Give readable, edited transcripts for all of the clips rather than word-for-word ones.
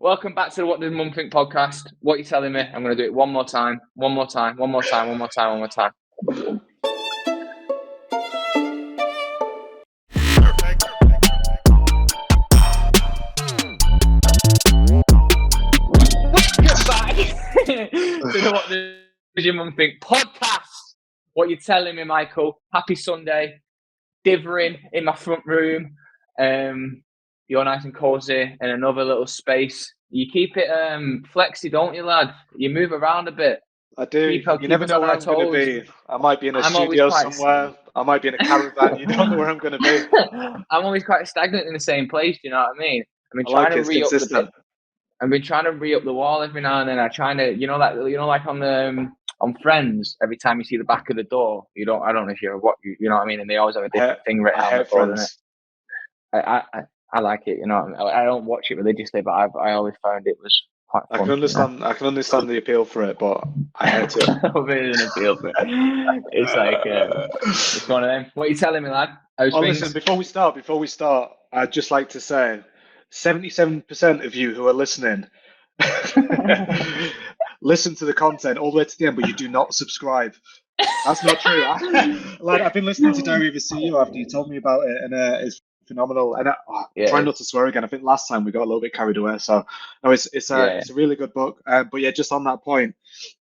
Welcome back to the What Does Mum Think podcast. What are you telling me? I'm going to do it one more time. What's good, back to the What Does Your Mum Think podcast. What you telling me, Michael? Happy Sunday. Divering in my front room. You're nice and cozy in another little space. You keep it flexy, don't you, lad? You move around a bit. I do. You never know where I'm going to be. I might be in a studio somewhere. I might be in a caravan. You don't know where I'm going to be. I'm always quite stagnant in the same place. Do you know what I mean? I've been trying to re-up the wall every now and then. I trying to, like on Friends. Every time you see the back of the door, I don't know if you know what I mean. And they always have a different thing written on the door, isn't it? I like it, I don't watch it religiously, but I always found it was quite fun. I can understand the appeal for it, but I hate it. There's an appeal for it. It's like it's one of them. What are you telling me, lad? Listen, before we start, I'd just like to say 77% of you who are listening listen to the content all the way to the end, but you do not subscribe. That's not true. I've been listening to Diary of a CEO after you told me about it, and it's phenomenal. And try not to swear again. I think last time we got a little bit carried away. So no, it's a really good book. But yeah, just on that point,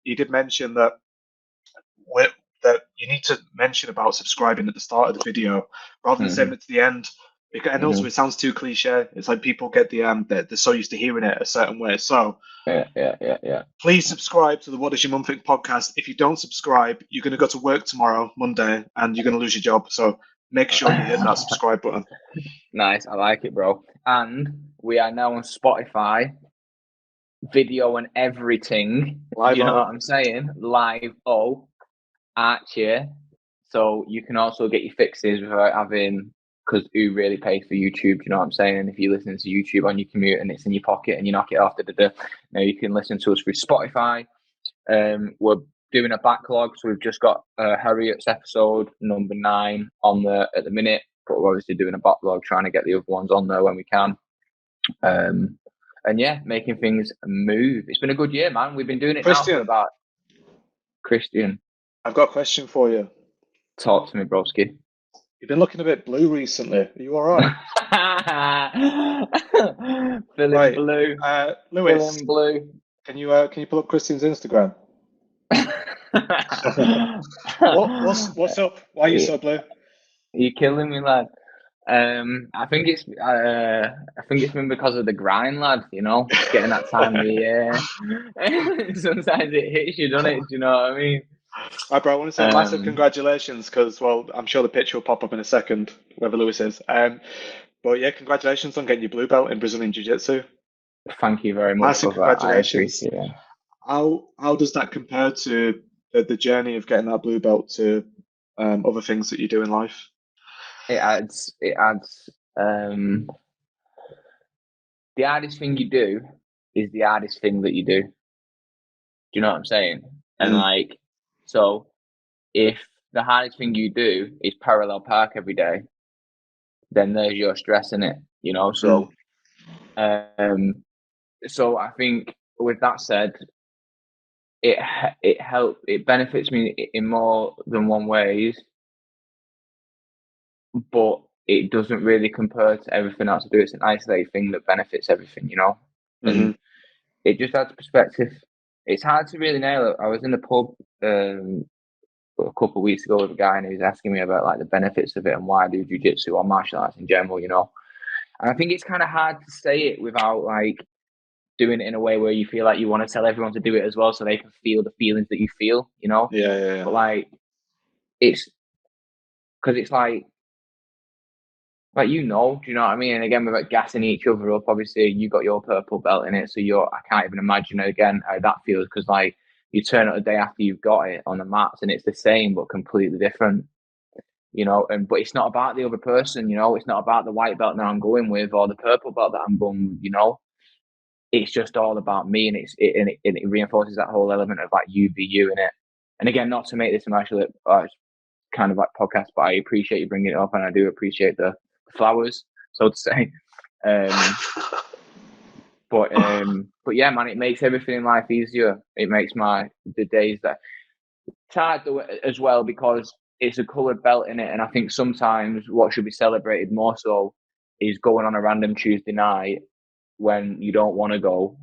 you did mention that you need to mention about subscribing at the start of the video rather than saving it to the end. And also, it sounds too cliche. It's like people get they're so used to hearing it a certain way. So yeah. Please subscribe to the What Does Your Mum Think podcast. If you don't subscribe, you're going to go to work tomorrow, Monday, and you're going to lose your job. So make sure you hit that subscribe button. Nice, I like it, bro. And we are now on Spotify, video and everything. Live, you know what I'm saying? Live, so you can also get your fixes without having, because who really pays for YouTube? You know what I'm saying? And if you listen to YouTube on your commute and it's in your pocket and you knock it off, now you can listen to us through Spotify. We're doing a backlog, so we've just got Harriet's episode number 9 on at the minute, but we're obviously doing a backlog, trying to get the other ones on there when we can. And yeah, making things move. It's been a good year, man. We've been doing it now for about... Christian, I've got a question for you. Talk to me, broski. You've been looking a bit blue recently. Are you all right? Feeling blue. Lewis, feeling blue. Can you pull up Christian's Instagram? What's up? Why are you so blue? You're killing me, lad. I think it's been because of the grind, lad. It's getting that time of the year. Sometimes it hits you, doesn't it? Do you know what I mean? All right, bro. I want to say massive congratulations because, well, I'm sure the picture will pop up in a second, whoever Lewis is. But yeah, congratulations on getting your blue belt in Brazilian Jiu-Jitsu. Thank you very much. Massive congratulations. I appreciate it. How does that compare to the journey of getting that blue belt to other things that you do in life? It adds. The hardest thing you do is the hardest thing that you do. Do you know what I'm saying? And so if the hardest thing you do is parallel park every day, then there's your stress in it, So, so I think with that said, it benefits me in more than one ways, but it doesn't really compare to everything else I do. It's an isolated thing that benefits everything, and it just adds perspective. It's hard to really nail it. I was in the pub a couple of weeks ago with a guy, and he was asking me about the benefits of it and why I do jiu-jitsu or martial arts in general, And I think it's kind of hard to say it without doing it in a way where you feel like you want to tell everyone to do it as well, so they can feel the feelings that you feel, Yeah. But it's because it's do you know what I mean? And again, we're gassing each other up. Obviously, you got your purple belt in it, so I can't even imagine again how that feels, because you turn up the day after you've got it on the mats and it's the same but completely different, but it's not about the other person, it's not about the white belt that I'm going with or the purple belt that I'm going with, it's just all about me, and it reinforces that whole element of you be you in it. And again, not to make this actually kind of podcast, but I appreciate you bringing it up, and I do appreciate the flowers, so to say. But But yeah, man, it makes everything in life easier. It makes the days that it's hard as well because it's a coloured belt in it, and I think sometimes what should be celebrated more so is going on a random Tuesday night when you don't want to go.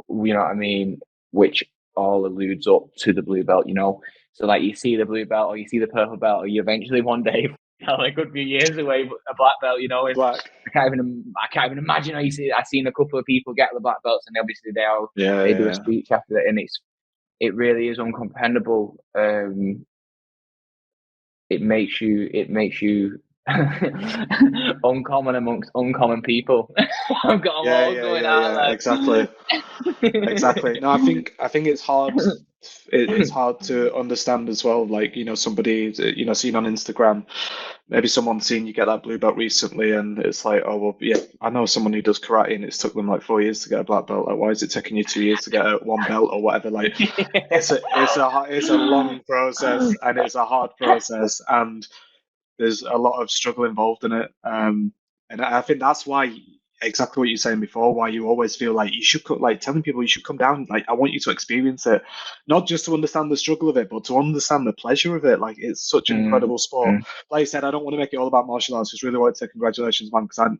You know what I mean? Which all alludes up to the blue belt, you know. So like you see the blue belt or you see the purple belt, or you eventually one day, like a good few years away, but a black belt, you know. And Black. I can't even imagine how you see. I've seen a couple of people get the black belts, and obviously they do a speech after it, and it really is uncomprehendable. It makes you uncommon amongst uncommon people. I've got them all going out. Like. Exactly. No, I think it's hard. It's hard to understand as well. Like, you know, somebody, you know, seen on Instagram, maybe someone's seen you get that blue belt recently, and it's like, oh well, yeah, I know someone who does karate, and it's took them like 4 years to get a black belt. Like, why is it taking you 2 years to get one belt or whatever? Like, it's a long process, and it's a hard process, and there's a lot of struggle involved in it. And I think that's why, exactly what you're saying before, why you always feel like you should like telling people you should come down. Like, I want you to experience it, not just to understand the struggle of it, but to understand the pleasure of it. Like, it's such an incredible sport. Like I said, I don't want to make it all about martial arts. Just really want to say congratulations, man, because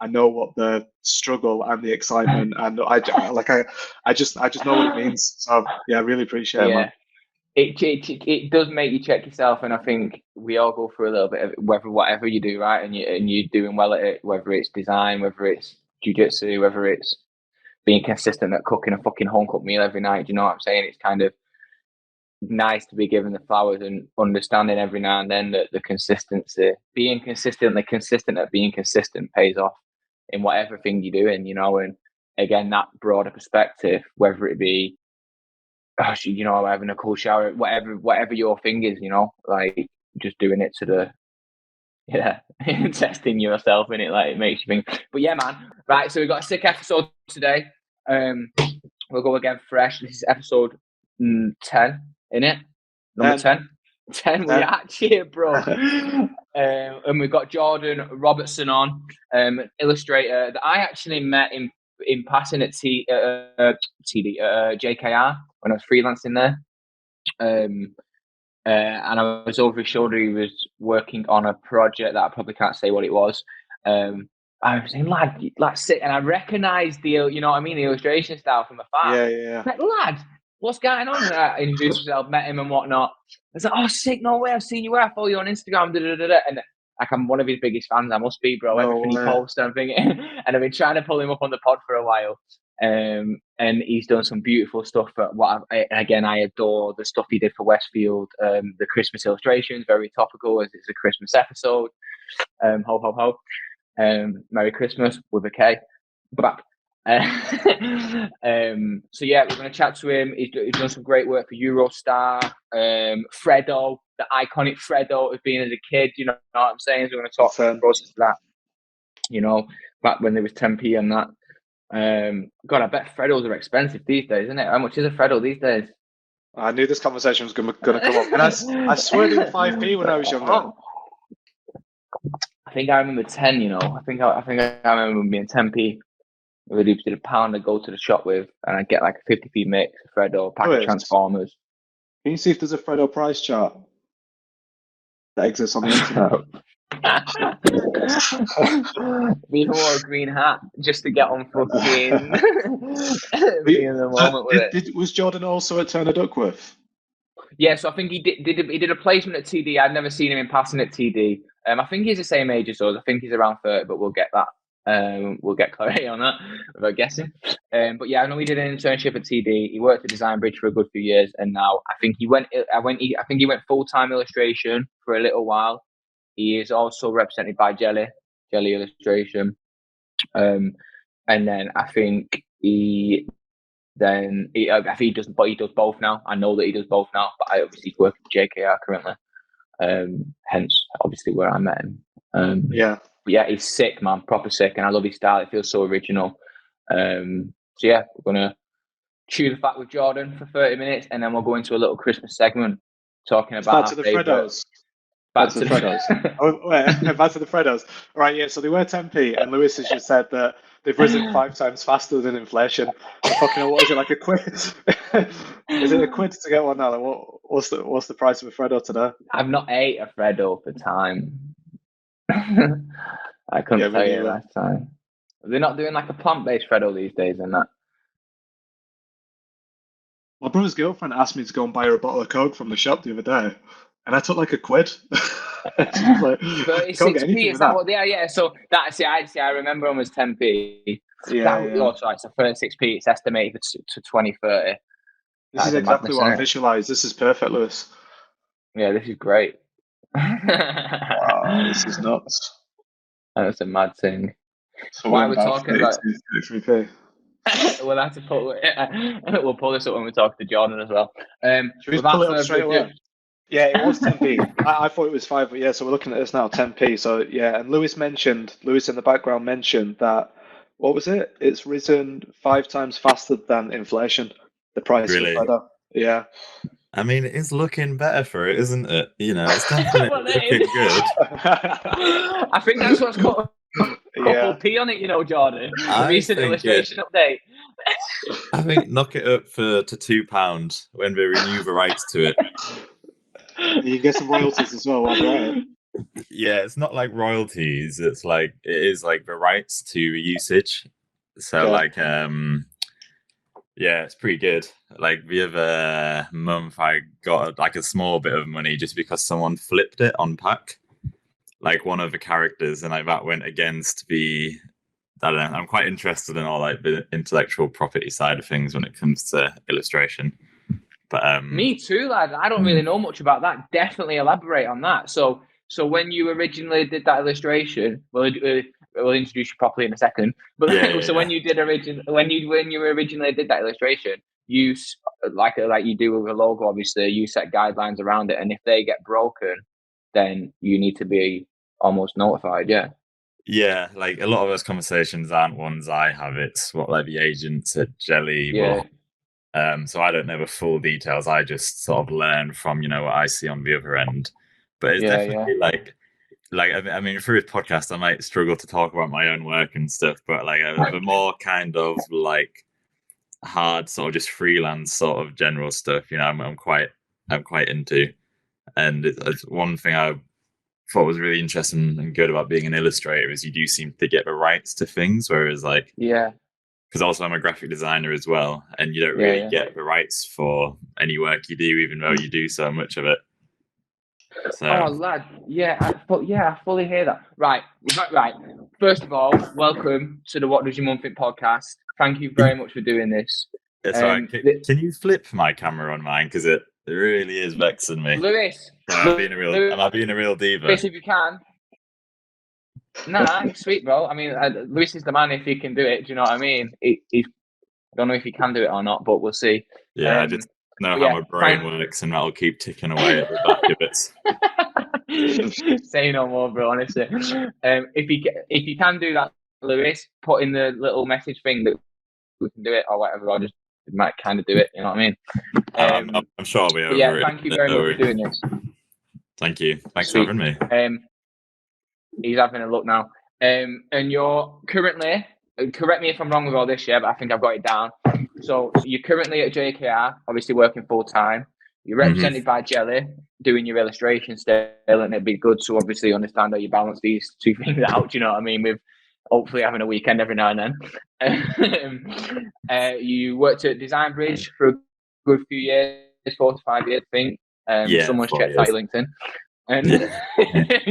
I know what the struggle and the excitement, and I just know what it means. So yeah, I really appreciate it, man. It does make you check yourself, and I think we all go through a little bit of whatever you do, right, and you're doing well at it, whether it's design, whether it's jiu-jitsu, whether it's being consistent at cooking a fucking home cooked meal every night. Do you know what I'm saying? It's kind of nice to be given the flowers and understanding every now and then that the consistency, being consistently consistent at being consistent, pays off in whatever thing you're doing, you know. And again, that broader perspective, whether it be you know, having a cool shower, whatever your thing is, you know, like just doing it to testing yourself in it, like it makes you think. But yeah, man, right, so we've got a sick episode today. We'll go again fresh. This is episode 10, innit? Number 10, we actually here, bro. And we've got Jordan Robertson on, illustrator that I actually met in passing at JKR when I was freelancing there. And I was over his shoulder. He was working on a project that I probably can't say what it was. I was saying, lad, sick. And I recognised the, you know what I mean, the illustration style from afar. Yeah. Like, lad, what's going on? I introduced myself, met him and whatnot. I was like, oh, sick, no way, I've seen you where I follow you on Instagram. And like, I'm one of his biggest fans. I must be, bro. Everything he posts and everything. And I've been trying to pull him up on the pod for a while. And he's done some beautiful stuff. Again, I adore the stuff he did for Westfield. The Christmas illustrations, very topical as it's a Christmas episode. Ho, ho, ho. Merry Christmas with a K. Back. So yeah, we're going to chat to him. He's done some great work for Eurostar. Fredo, the iconic Fredo of being as a kid, you know what I'm saying? So we're going to talk about the process of that, you know, back when there was 10p and that. God, I bet Freddos are expensive these days, isn't it? How much is a Freddo these days? I knew this conversation was going to come up, and I swear they were 5p when I was younger. I think I remember 10. You know, I think I remember being 10p. We did a pound. I go to the shop with, and I get like a 50p mix, a Freddo, a pack of Transformers. Can you see if there's a Fredo price chart that exists on the internet? We even wore a green hat just to get on fucking be in the moment with it. Was Jordan also at Turner Duckworth? Yeah, so I think he did a placement at TD. I'd never seen him in passing at TD. I think he's the same age as us. I think he's around 30, but we'll get that. We'll get clarity on that without guessing. But yeah, I know he did an internship at TD. He worked at Design Bridge for a good few years, and now I think he went full-time illustration for a little while. He is also represented by Jelly Illustration, and then I think he does both now. I know that he does both now, but I obviously work at JKR currently. Hence, obviously, where I met him. Yeah. But yeah, he's sick, man, proper sick, and I love his style. It feels so original. So yeah, we're gonna chew the fat with Jordan for 30 minutes, and then we'll go into a little Christmas segment talking about back to the Freddos. Back to the Freddos. All right, yeah. So they were 10p, and Lewis has just said that they've risen 5 times faster than inflation. Fucking hell, what is it, like a quid? Is it a quid to get one now? Like, what's the price of a Freddo today? I've not ate a Freddo for time. I couldn't tell you last time. They're not doing like a plant-based Freddo these days and that. My brother's girlfriend asked me to go and buy her a bottle of Coke from the shop the other day, and I took like a quid. Like, 36p, is that what they are? Yeah, so that's I remember them as 10p. So it's a 36p, it's estimated to 2030. This is exactly what I visualized. This is perfect, Lewis. Yeah, this is great. Wow, this is nuts. That's a mad thing. So why we're talking about 33p. We'll have to we'll pull this up when we talk to Jordan as well. Should we pull it up straight away? Yeah, it was 10p. I thought it was 5, but yeah, so we're looking at this now, 10p. So yeah, and Lewis in the background mentioned that, what was it? It's risen 5 times faster than inflation, the price of Fredo. Yeah. I mean, it's looking better for it, isn't it? You know, it's definitely looking good. I think that's what's called couple P on it, you know, Jordan. Recent illustration update. I think knock it up to £2 when we renew the rights to it. You get some royalties as well, right? Yeah, it's not like royalties. It's like it is like the rights to usage. So yeah, it's pretty good. Like the other month, I got like a small bit of money just because someone flipped it on pack, like one of the characters, and like that went against the. I don't know. I'm quite interested in all like the intellectual property side of things when it comes to illustration. But me too, lad. I don't really know much about that. Definitely elaborate on that. So when you originally did that illustration, we'll introduce you properly in a second. But when you originally did that illustration, you like you do with a logo, obviously, you set guidelines around it, and if they get broken, then you need to be almost notified. Yeah. Yeah, like a lot of those conversations aren't ones I have. It's what like the agents at Jelly will. So I don't know the full details. I just sort of learn from, you know, what I see on the other end. But it's definitely like I mean, through this podcast, I might struggle to talk about my own work and stuff. But like the more kind of like hard sort of just freelance sort of general stuff, you know, I'm quite into. And it's one thing I thought was really interesting and good about being an illustrator is you do seem to get the rights to things, whereas like because also I'm a graphic designer as well, and you don't really get the rights for any work you do, even though you do so much of it. So. Oh, lad, I fully hear that. Right. First of all, welcome to the What Does Your Mum Think podcast. Thank you very much for doing this. It's all right. Can you flip my camera on mine, because it really is vexing me. Lewis, am I being a real diva? Lewis, if you can. Nah, sweet, bro. I mean, Lewis is the man if he can do it. Do you know what I mean? I don't know if he can do it or not, but we'll see. Yeah, I just know how my brain works, and that'll keep ticking away at the back of it. Say no more, bro. Honestly, if you can do that, Lewis, put in the little message thing that we can do it or whatever. Or just might kind of do it. You know what I mean? I'm sure I'll be over it. Yeah, thank you very much for doing this. Thank you. Thanks for having me. He's having a look now. And you're currently, correct me if I'm wrong with all this, but I think I've got it down. So you're currently at JKR, obviously working full time. You're represented by Jelly, doing your illustration still, and it'd be good to obviously understand how you balance these two things out. Do you know what I mean? With hopefully having a weekend every now and then. You worked at Design Bridge for a good few years, 4 to 5 years, I think. Someone's checked out your LinkedIn. And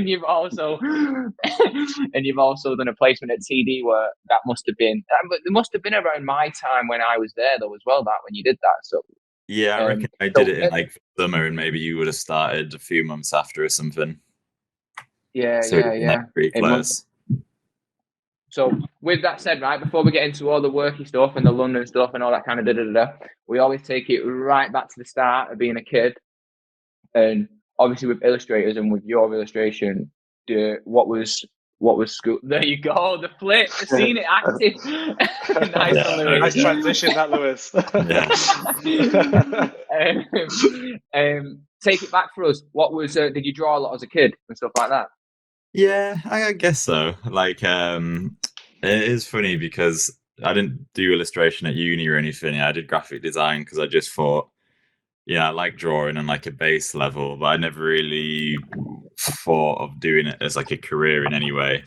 you've also done a placement at TD where that must have been around my time when I was there though as well, that when you did that. So yeah, I reckon I did it in like summer, and maybe you would have started a few months after or something. Yeah. Pretty close. So with that said, right, before we get into all the worky stuff and the London stuff and all that kind of we always take it right back to the start of being a kid. And obviously with illustrators and with your illustration, what was school? There you go, the flip. I've seen it active. Nice transition, that Lewis. Take it back for us. What was? Did you draw a lot as a kid and stuff like that? Yeah, I guess so. Like, It is funny because I didn't do illustration at uni or anything. I did graphic design because I just thought, I like drawing on like a base level, but I never really thought of doing it as like a career in any way.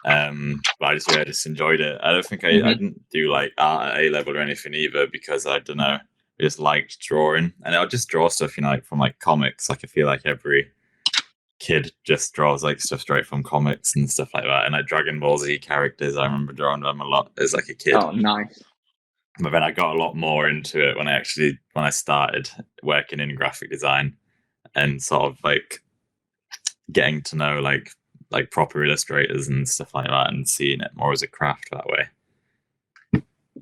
But I just enjoyed it. I don't think I didn't do like art at A level or anything either, because I don't know, I just liked drawing, and I'll just draw stuff, like from like comics. Like I feel like every kid just draws like stuff straight from comics and stuff like that, and like Dragon Ball Z characters. I remember drawing them a lot as like a kid. Oh, nice. But then I got a lot more into it when I started working in graphic design, and sort of like getting to know like proper illustrators and stuff like that, and seeing it more as a craft that way.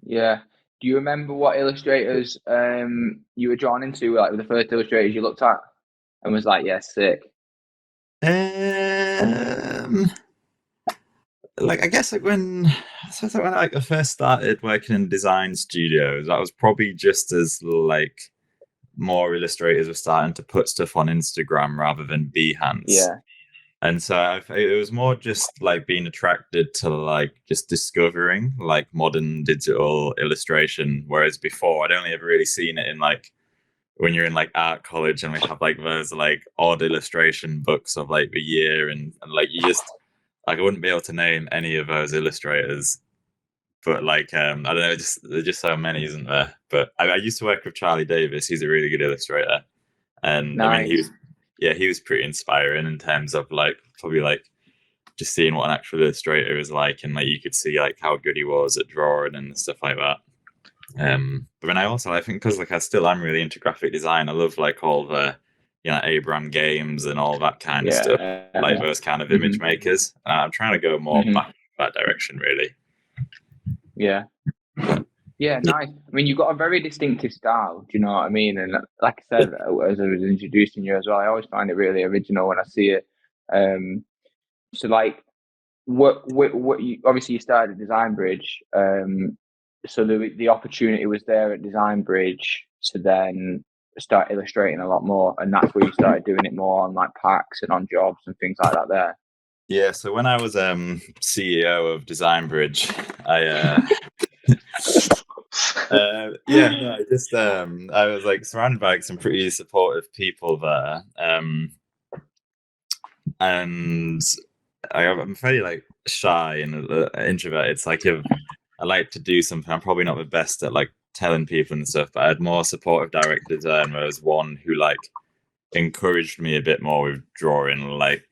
Yeah. Do you remember what illustrators you were drawn into, like the first illustrators you looked at and was like, yeah, sick? Like I guess like when I first started working in design studios, that was probably just as like more illustrators were starting to put stuff on Instagram rather than Behance. Yeah. And so it was more just like being attracted to like just discovering like modern digital illustration, whereas before I'd only ever really seen it in like when you're in like art college and we have like those like odd illustration books of like the year, and like you just like I wouldn't be able to name any of those illustrators, but like I don't know, there's just so many, isn't there? But I used to work with Charlie Davis. He's a really good illustrator, and nice. I mean he was pretty inspiring in terms of like probably like just seeing what an actual illustrator is like, and like you could see like how good he was at drawing and stuff like that. But then I think because like I still am really into graphic design, I love like all the Abraham games and all that kind of stuff, like those kind of image makers. I'm trying to go more back that direction, really. Yeah, nice. I mean, you've got a very distinctive style. Do you know what I mean? And like I said, as I was introducing you as well, I always find it really original when I see it. So like, what you obviously you started at Design Bridge. So the opportunity was there at Design Bridge to then start illustrating a lot more, and that's where you started doing it more on like packs and on jobs and things like that there. Yeah, so when I was CEO of Design Bridge, I I was like surrounded by like, some pretty supportive people there, and I'm fairly like shy and introverted. It's like if I like to do something, I'm probably not the best at like telling people and stuff, but I had more supportive directors there, and there was one who like encouraged me a bit more with drawing, like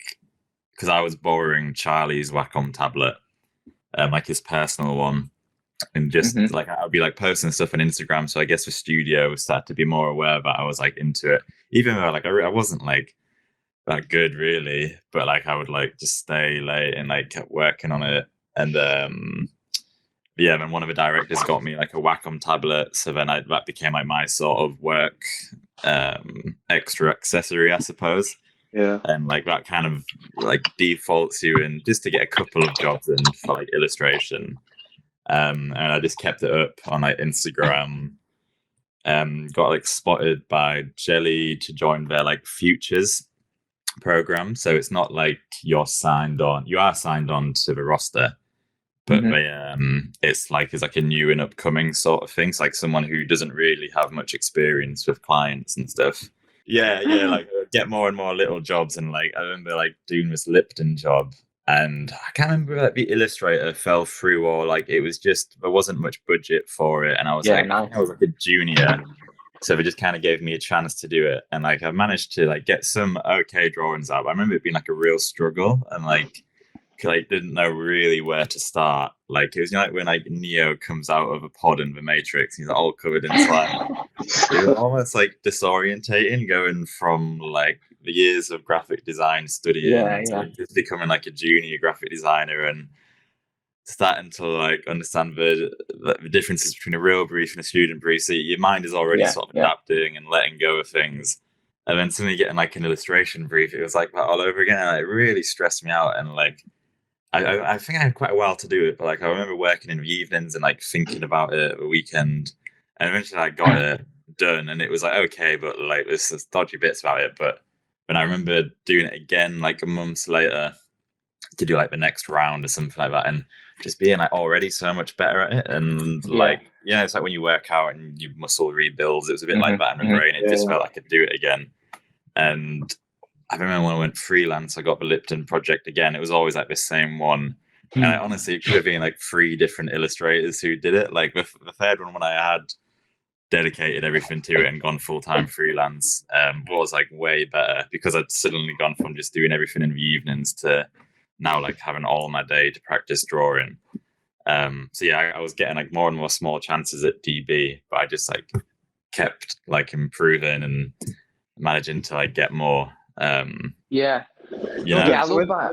because I was borrowing Charlie's Wacom tablet, like his personal one, and just like I'd be like posting stuff on Instagram. So I guess the studio started to be more aware that I was like into it, even though like I wasn't like that good really, but like I would like just stay late and like kept working on it. And then one of the directors got me like a Wacom tablet, so then that became like my sort of work extra accessory, I suppose. Yeah. And like that kind of like defaults you in just to get a couple of jobs in for like illustration. And I just kept it up on like Instagram. Got like spotted by Jelly to join their like futures program. So it's not like you are signed on to the roster, but it's like a new and upcoming sort of thing. It's like someone who doesn't really have much experience with clients and stuff. Yeah, like get more and more little jobs, and like I remember like doing this Lipton job, and I can't remember like the illustrator fell through, or like it was just there wasn't much budget for it, and I was I was like a junior, so they just kind of gave me a chance to do it, and like I managed to like get some okay drawings out. But I remember it being like a real struggle, and like didn't know really where to start. Like it was like when like Neo comes out of a pod in the Matrix, he's all covered in slime. It was almost like disorientating going from like the years of graphic design studying to just becoming like a junior graphic designer and starting to like understand the differences between a real brief and a student brief. So your mind is already sort of adapting and letting go of things. And then suddenly getting like an illustration brief, it was like that all over again. And it really stressed me out. And like, I think I had quite a while to do it, but like I remember working in the evenings and like thinking about it the weekend, and eventually I got it done, and it was like okay, but like there's dodgy bits about it. But when I remember doing it again like a month later to do like the next round or something like that, and just being like already so much better at it. And like, yeah, it's like when you work out and your muscle rebuilds, it was a bit like that in the brain. It just felt like I could do it again. And I remember when I went freelance, I got the Lipton project again. It was always like the same one. And I honestly, it could have been like 3 different illustrators who did it. Like the third one, when I had dedicated everything to it and gone full-time freelance, was like way better, because I'd suddenly gone from just doing everything in the evenings to now like having all my day to practice drawing. So yeah, I was getting like more and more small chances at DB, but I just like kept like improving and managing to like get more. I love that.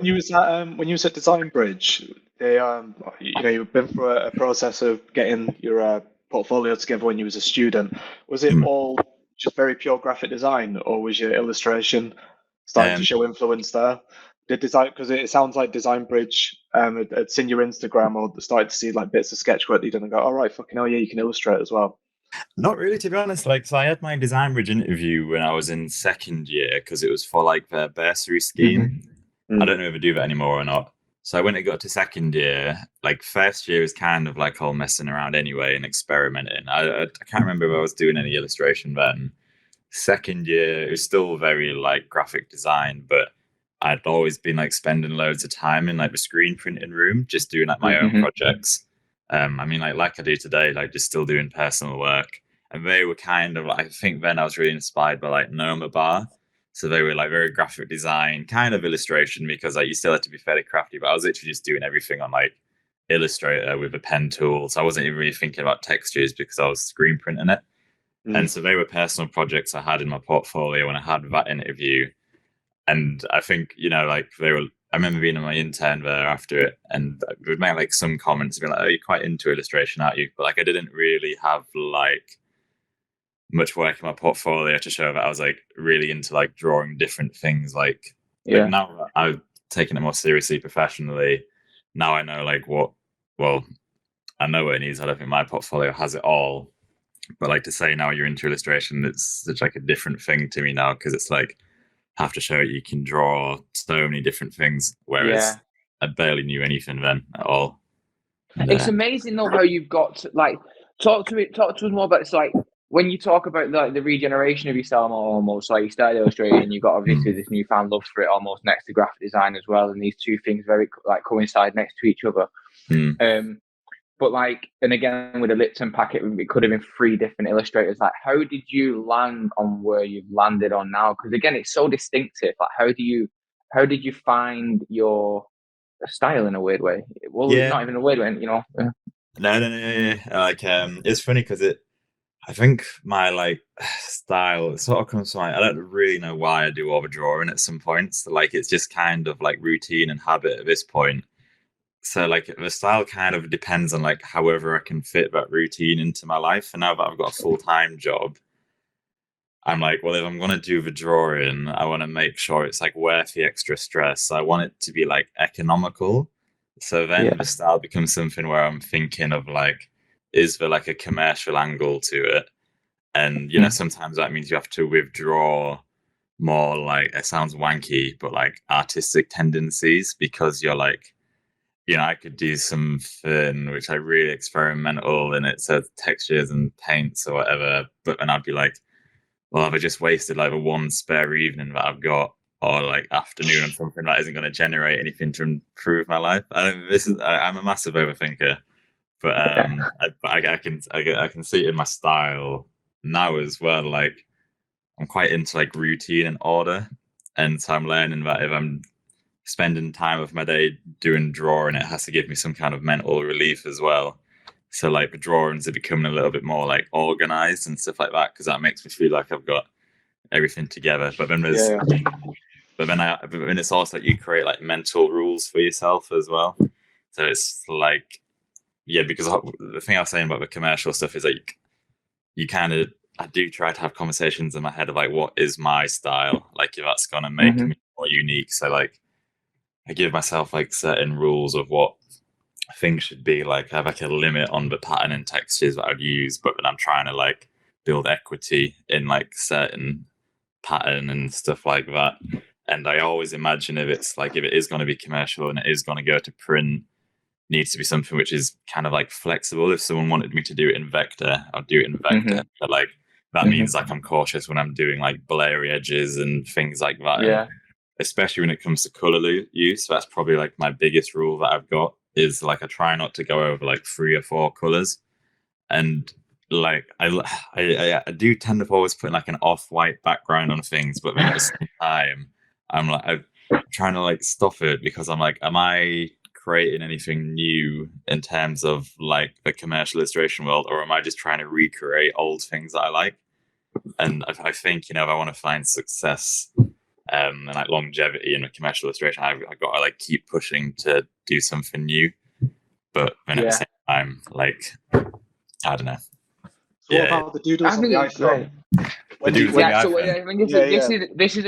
When you was at Design Bridge, they you've been through a process of getting your portfolio together when you was a student. Was it all just very pure graphic design, or was your illustration starting to show influence there? Because it sounds like Design Bridge had seen your Instagram or started to see like bits of sketch work that you done and go, all right, fucking hell, yeah, you can illustrate as well. Not really, to be honest. Like, so I had my Design Bridge interview when I was in second year, because it was for like their bursary scheme. I don't know if they do that anymore or not. So when it got to second year, like first year is kind of like all messing around anyway and experimenting. I can't remember if I was doing any illustration then. Second year, it was still very like graphic design, but I'd always been like spending loads of time in like the screen printing room, just doing like my own projects. I mean, like I do today, like just still doing personal work. And they were kind of like, I think then I was really inspired by like Noma Bar. So they were like very graphic design, kind of illustration, because like you still had to be fairly crafty, but I was literally just doing everything on like Illustrator with a pen tool. So I wasn't even really thinking about textures because I was screen printing it. And so they were personal projects I had in my portfolio when I had that interview. And I think, like I remember being in my intern there after it, and we made like some comments being like, oh, you're quite into illustration, aren't you? But like I didn't really have like much work in my portfolio to show that I was like really into like drawing different things. Like now I've taken it more seriously professionally. Now I know like I know what it needs. I don't think my portfolio has it all. But like to say now you're into illustration, it's such like a different thing to me now, because it's like have to show you can draw so many different things, whereas I barely knew anything then at all. It's amazing though how you've got to, like talk to us more about this. Like when you talk about like the regeneration of your style, almost like you started illustrating, and you've got obviously this newfound love for it, almost next to graphic design as well, and these two things very like coincide next to each other. But like, and again with the Lipton packet, it could have been 3 different illustrators. Like, how did you land on where you've landed on now? Because again, it's so distinctive. Like, how did you find your style in a weird way? Well, not even a weird way, No. Like, it's funny because I think my like style sort of comes from I don't really know why I do all the drawing at some points. So, like, it's just kind of like routine and habit at this point. So like the style kind of depends on like however I can fit that routine into my life. And now that I've got a full-time job, I'm like, well, if I'm going to do the drawing, I want to make sure it's like worth the extra stress. I want it to be like economical. So then the style becomes something where I'm thinking of like, is there like a commercial angle to it? And, sometimes that means you have to withdraw more like, it sounds wanky, but like artistic tendencies, because you're like, I could do something which I really experimental and it says textures and paints or whatever, but then I'd be like, well, have I just wasted like the one spare evening that I've got, or like afternoon on something that isn't going to generate anything to improve my life? I'm a massive overthinker, but I can see it in my style now as well. Like I'm quite into like routine and order, and so I'm learning that if I'm spending time of my day doing drawing, it has to give me some kind of mental relief as well. So like the drawings are becoming a little bit more like organized and stuff like that, because that makes me feel like I've got everything together. But then there's but then it's also like you create like mental rules for yourself as well. So it's like because the thing I was saying about the commercial stuff is like you kind of, I do try to have conversations in my head of like, what is my style, like if that's gonna make me more unique. So like I give myself like certain rules of what things should be. Like I have like a limit on the pattern and textures that I'd use, but then I'm trying to like build equity in like certain pattern and stuff like that. And I always imagine if it is going to be commercial and it is going to go to print, needs to be something which is kind of like flexible. If someone wanted me to do it in vector, I'll do it in vector. But like that means like I'm cautious when I'm doing like blurry edges and things like that. Yeah. And especially when it comes to color use, that's probably like my biggest rule that I've got is like I try not to go over like 3 or 4 colors. And like I do tend to always put like an off-white background on things, but then at the same time I'm trying to like stop it, because I'm like, am I creating anything new in terms of like the commercial illustration world, or am I just trying to recreate old things that I like? And I think, you know, if I want to find success and like longevity in a commercial illustration, I've got to like keep pushing to do something new. But then at the same time, like, I don't know. So what about the doodles on the iPhone? This is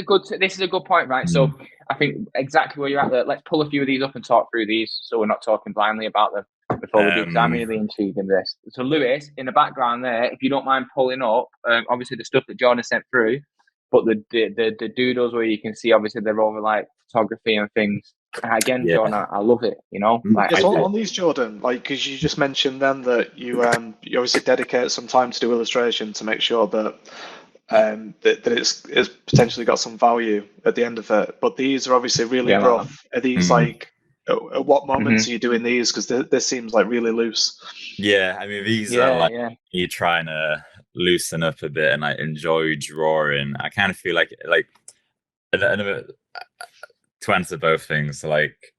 a good point, right? So I think exactly where you're at there. Let's pull a few of these up and talk through these, so we're not talking blindly about them before we do. Because I'm really intrigued in this. So Lewis, in the background there, if you don't mind pulling up, obviously the stuff that Jordan sent through, but the doodles where you can see obviously they're over like photography and things. And again, Jordan, I love it. You know, like on these, Jordan, like because you just mentioned then that you obviously dedicate some time to do illustration to make sure that that it's potentially got some value at the end of it. But these are obviously really rough. Are these like at what moments are you doing these? Because this seems like really loose. Yeah, I mean these are like you trying to loosen up a bit and like enjoy drawing. I kind of feel like to answer both things, like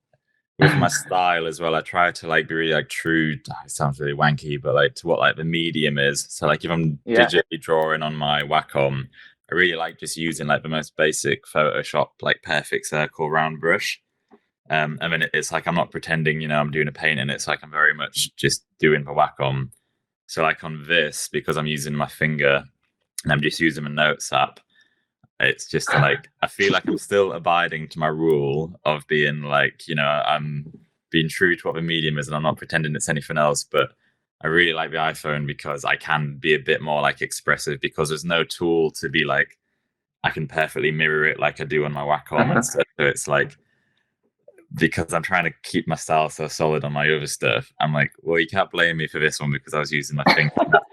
with my style as well, I try to like be really like true. It sounds really wanky, but like to what like the medium is. So like if I'm digitally drawing on my Wacom, I really like just using like the most basic Photoshop like perfect circle round brush. I mean it's like I'm not pretending, you know, I'm doing a painting. It's like I'm very much just doing the Wacom. So like on this, because I'm using my finger and I'm just using my notes app, it's just like I feel like I'm still abiding to my rule of being like, you know, I'm being true to what the medium is and I'm not pretending it's anything else. But I really like the iPhone because I can be a bit more like expressive, because there's no tool to be like I can perfectly mirror it like I do on my Wacom and stuff. So it's like, because I'm trying to keep my style so solid on my other stuff, I'm like, well, you can't blame me for this one because I was using my finger. But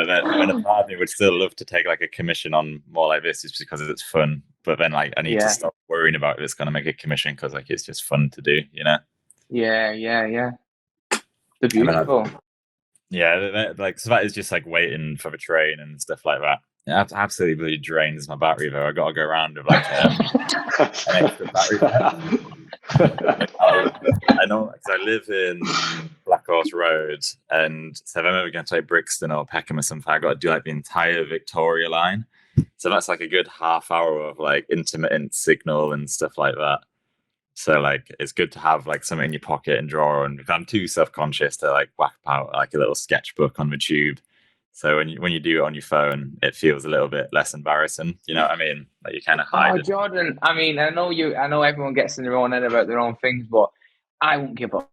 then a part of me would still love to take like a commission on more like this, just because it's fun. But then like I need to stop worrying about if it's going to make a commission, because like it's just fun to do, you know? Yeah. They're beautiful. Like so that is just like waiting for the train and stuff like that. It absolutely drains my battery though. I got to go around with like an extra battery pack. I know, because I live in Black Horse Road, and so if I'm ever going to like Brixton or Peckham or something, I got to do like the entire Victoria line. So that's like a good half hour of like intermittent signal and stuff like that. So like it's good to have like something in your pocket and draw on. If I'm too self-conscious to like whack out like a little sketchbook on the tube. So when you do it on your phone, it feels a little bit less embarrassing. You know what I mean? Like you kind of hide it. Jordan, I mean, I know everyone gets in their own head about their own things, but I won't give up,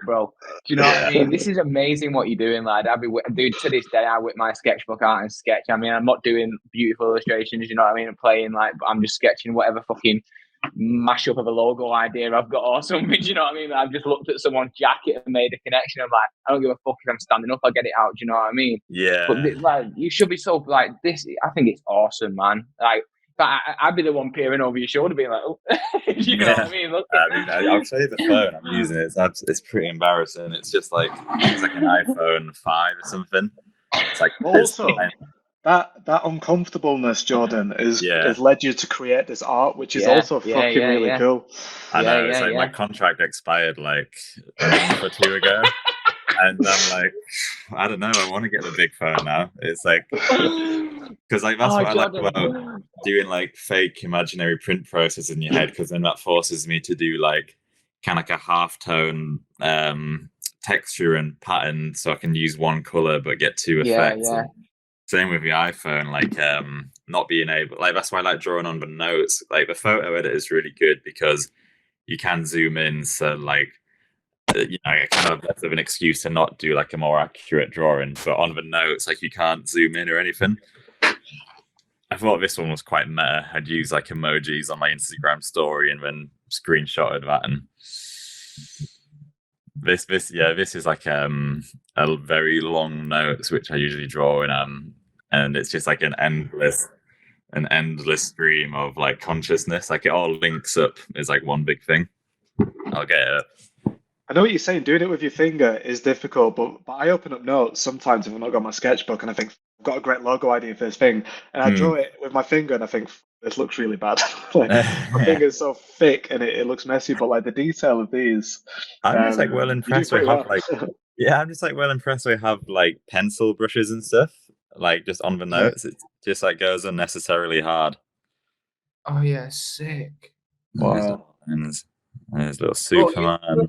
bro. Do you know what I mean? This is amazing what you're doing, lad. Dude, to this day, I whip my sketchbook out and sketch. I mean, I'm not doing beautiful illustrations, you know what I mean? I'm playing like, I'm just sketching whatever fucking mash up of a logo idea I've got or something, you know what I mean? I've just looked at someone's jacket and made a connection. I'm like, I don't give a fuck if I'm standing up, I'll get it out, do you know what I mean? Yeah. But like, you should be so like this. I think it's awesome, man. Like, but I'd be the one peering over your shoulder, being like, "Oh," you know what I mean? Look, I'll show you the phone I'm using. It's pretty embarrassing. It's just like it's like an iPhone 5 or something. It's like also that uncomfortableness, Jordan, has led you to create this art, which is also fucking really cool. I know. It's like my contract expired like a month or 2 ago. And I'm like, I don't know. I want to get the big phone now. It's like, because like that's what I like about doing like fake imaginary print process in your head, because then that forces me to do like kind of like a half tone texture and pattern, so I can use one color but get 2 effects. Yeah. Same with the iPhone, like not being able, like that's why I like drawing on the notes. Like the photo edit is really good because you can zoom in, so like. You know, kind of less of an excuse to not do like a more accurate drawing, but on the notes, like you can't zoom in or anything. I thought this one was quite meta. I'd use like emojis on my Instagram story and then screenshotted that, and This is like a very long notes which I usually draw in, and it's just like an endless stream of like consciousness. Like it all links up is like one big thing. I'll get it. I know what you're saying. Doing it with your finger is difficult, but I open up notes sometimes if I've not got my sketchbook and I think I've got a great logo idea for this thing, and I draw it with my finger and I think this looks really bad. Like, my finger's so thick and it looks messy, but like the detail of these, I'm just like well impressed we have like I'm just like well impressed we have like pencil brushes and stuff like just on the notes. It just like goes unnecessarily hard. Oh yeah, sick. Wow. And there's little Superman.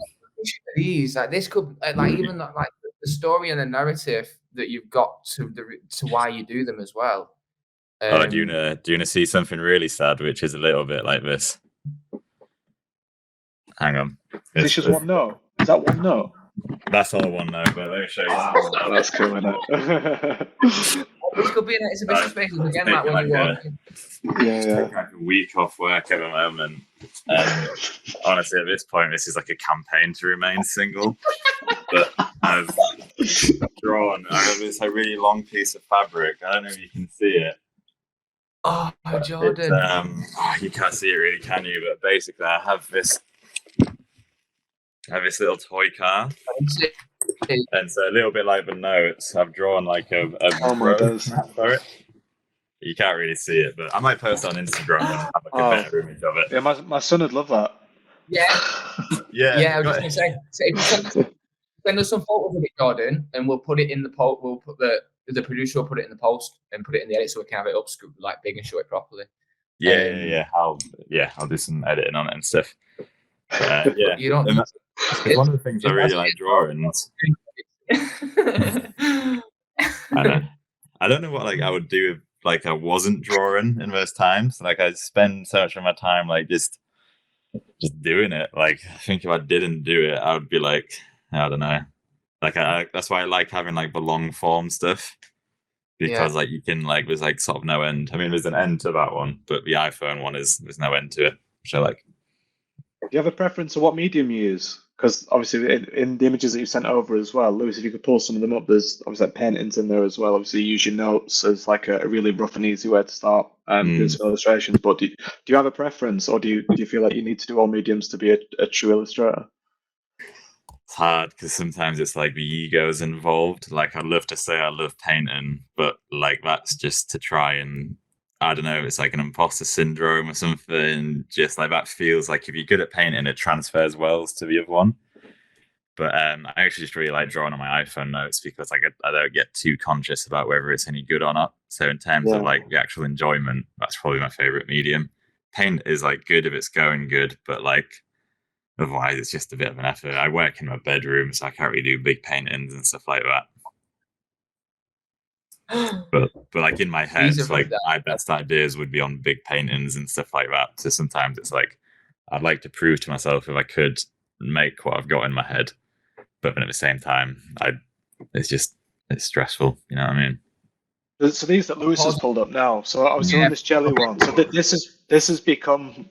These like this could like even like the story and the narrative that you've got to why you do them as well. Do you wanna see something really sad, which is a little bit like this? Hang on. Is this just one note? Is that one note? That's all one note, but let me show you. That's cool, isn't it? This could be an exhibition space again, like when you walk. Taking like a week off work at the moment. Honestly, at this point, this is like a campaign to remain single. But I've drawn. I have this like really long piece of fabric. I don't know if you can see it. Oh, Jordan! You can't see it really, can you? But basically, I have this little toy car. And so a little bit like the notes, I've drawn like a roadmap for it. You can't really see it, but I might post on Instagram and have like a better image of it. Yeah, my son would love that. Yeah. I was just gonna say, so if you send us some photos of it, Jordan, and we'll put it in the post. We'll put the producer will put it in the post and put it in the edit so we can have it up like big and show it properly. I'll do some editing on it and stuff. You don't. It's one of the things I really like drawing. I don't know what like I would do if like I wasn't drawing in those times. Like I spend so much of my time like just doing it. Like I think if I didn't do it, I would be like, I don't know. Like that's why I like having like the long form stuff. Because like you can like there's like sort of no end. I mean there's an end to that one, but the iPhone one there's no end to it, which I like. Do you have a preference of what medium you use? Because obviously in the images that you sent over as well, Lewis, if you could pull some of them up, there's obviously like paintings in there as well. Obviously, you use your notes as like a really rough and easy way to start doing some illustrations. But do you have a preference, or do you feel like you need to do all mediums to be a true illustrator? It's hard because sometimes it's like the ego's involved. Like I'd love to say I love painting, but like that's just to try and I don't know, it's like an imposter syndrome or something. Just like that feels like if you're good at painting, it transfers well to the other one. But I actually just really like drawing on my iPhone notes because I don't get too conscious about whether it's any good or not. So in terms of like the actual enjoyment, that's probably my favorite medium. Paint is like good if it's going good, but like otherwise it's just a bit of an effort. I work in my bedroom, so I can't really do big paintings and stuff like that. But like in my head, like my best ideas would be on big paintings and stuff like that. So sometimes it's like I'd like to prove to myself if I could make what I've got in my head, but then at the same time, it's stressful. You know what I mean? So these that Lewis has pulled up now. So I was doing this jelly one. So this has become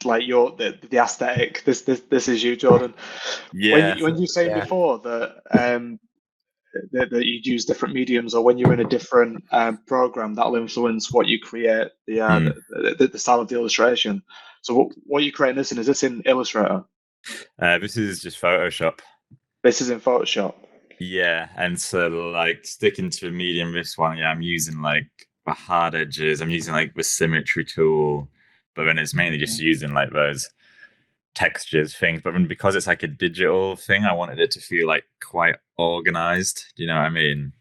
like the aesthetic. This is you, Jordan. Yeah. When you saying before that that you use different mediums, or when you're in a different program, that'll influence what you create, the style of the illustration. So what are you creating this in? Is this in Illustrator? This is just Photoshop. This is in Photoshop. Yeah, and so like sticking to the medium, this one, I'm using like the hard edges. I'm using like the symmetry tool, but then it's mainly just using like those textures things, but then because it's like a digital thing, I wanted it to feel like quite organized. Do you know what I mean?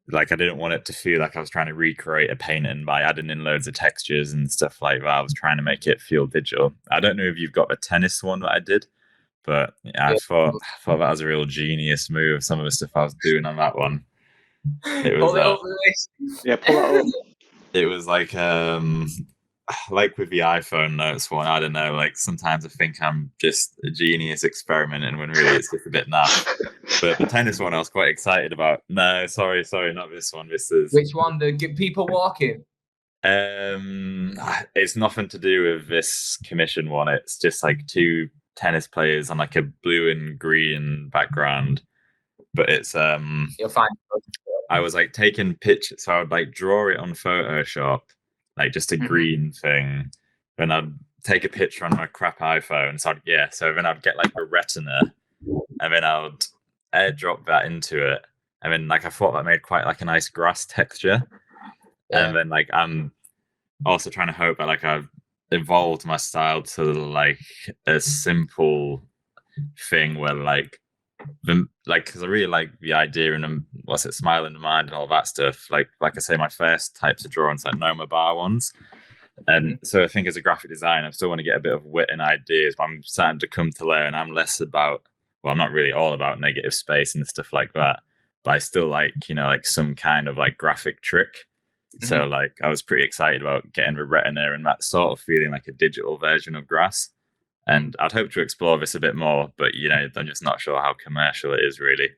Like I didn't want it to feel like I was trying to recreate a painting by adding in loads of textures and stuff like that. I was trying to make it feel digital. I don't know if you've got the tennis one that I did, but I thought that was a real genius move. Some of the stuff I was doing on that one. It was pull it up. It was like with the iPhone notes one, I don't know, like sometimes I think I'm just a genius experimenting when really it's just a bit naff. But the tennis one I was quite excited about. No, sorry, not this one. This is... Which one? The people walking? It's nothing to do with this commission one. It's just like two tennis players on like a blue and green background, but it's You'll find. I was like taking pictures, so I would like draw it on Photoshop, like just a green thing, and I'd take a picture on my crap iPhone. So then I'd get like a retina, and then I would airdrop that into it, and then like I thought that made quite like a nice grass texture, and then like I'm also trying to hope that like I've evolved my style to like a simple thing where like because I really like the idea and smile in the mind and all that stuff. Like I say, my first types of drawings like Noma bar ones, and so I think as a graphic designer, I still want to get a bit of wit and ideas. But I'm starting to come to learn. I'm less about I'm not really all about negative space and stuff like that, but I still like like some kind of like graphic trick. So like I was pretty excited about getting the retina and that sort of feeling like a digital version of grass. And I'd hope to explore this a bit more, but I'm just not sure how commercial it is really.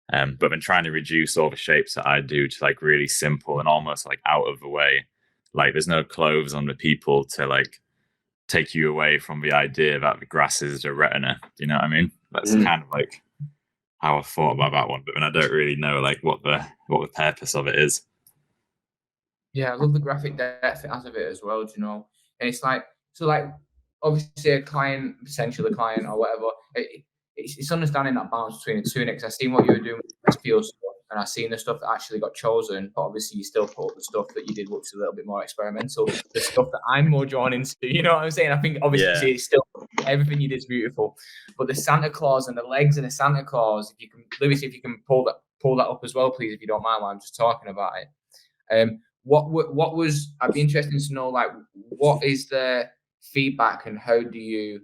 But I've been trying to reduce all the shapes that I do to like really simple and almost like out of the way. Like there's no clothes on the people to like take you away from the idea that the grass is the retina. You know what I mean? That's kind of like how I thought about that one. But then I don't really know like what the purpose of it is. Yeah, I love the graphic depth it has of it as well. And it's like obviously a client, potentially a client or whatever, it's understanding that balance between the two. Because I've seen what you were doing with the SPO stuff, and I've seen the stuff that actually got chosen, but obviously you still put the stuff that you did, which is a little bit more experimental, the stuff that I'm more drawn into, you know what I'm saying? I think obviously it's still, everything you did is beautiful, but the Santa Claus and the legs of the Santa Claus, if you can, Lewis, if you can pull that up as well, please, if you don't mind, while I'm just talking about it. What was, I'd be interested to know, like, what is the feedback and how do you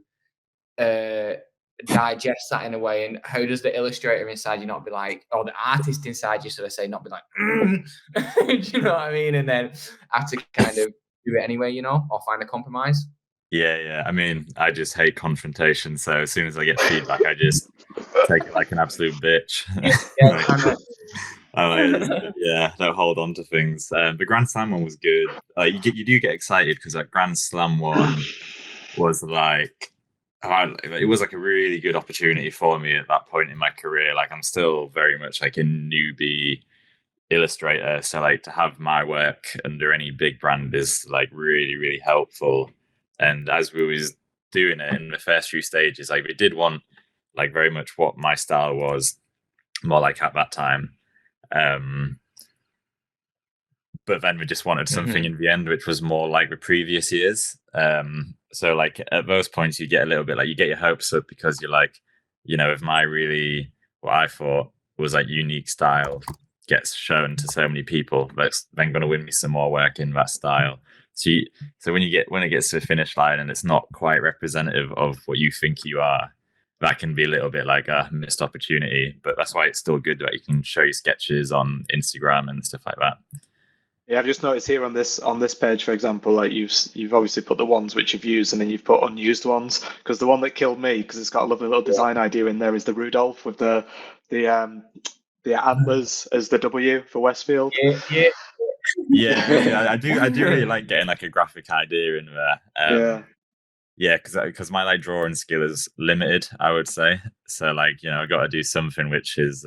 digest that in a way, and how does the illustrator inside you not be like, or the artist inside you, should I say, not be like, do you know what I mean? And then have to kind of do it anyway, or find a compromise. Yeah. I mean, I just hate confrontation. So as soon as I get feedback, I just take it like an absolute bitch. Don't hold on to things. The Grand Slam one was good. You do get excited because that Grand Slam one was like, it was like a really good opportunity for me at that point in my career. Like I'm still very much like a newbie illustrator, so like to have my work under any big brand is like really, really helpful. And as we was doing it in the first few stages, like we did want like very much what my style was more like at that time. But then we just wanted something in the end which was more like the previous years. So like at those points you get a little bit like you get your hopes up because you're like, if my really what I thought was like unique style gets shown to so many people, that's then going to win me some more work in that style. So when it gets to the finish line and it's not quite representative of what you think you are, that can be a little bit like a missed opportunity. But that's why it's still good that you can show your sketches on Instagram and stuff like that. Yeah, I've just noticed here on this page, for example, like you've obviously put the ones which you've used, and then you've put unused ones. Because the one that killed me, because it's got a lovely little design idea in there, is the Rudolph with the antlers as the W for Westfield. Yeah, I do really like getting like a graphic idea in there. Because my like drawing skill is limited, I would say. So like I got to do something which is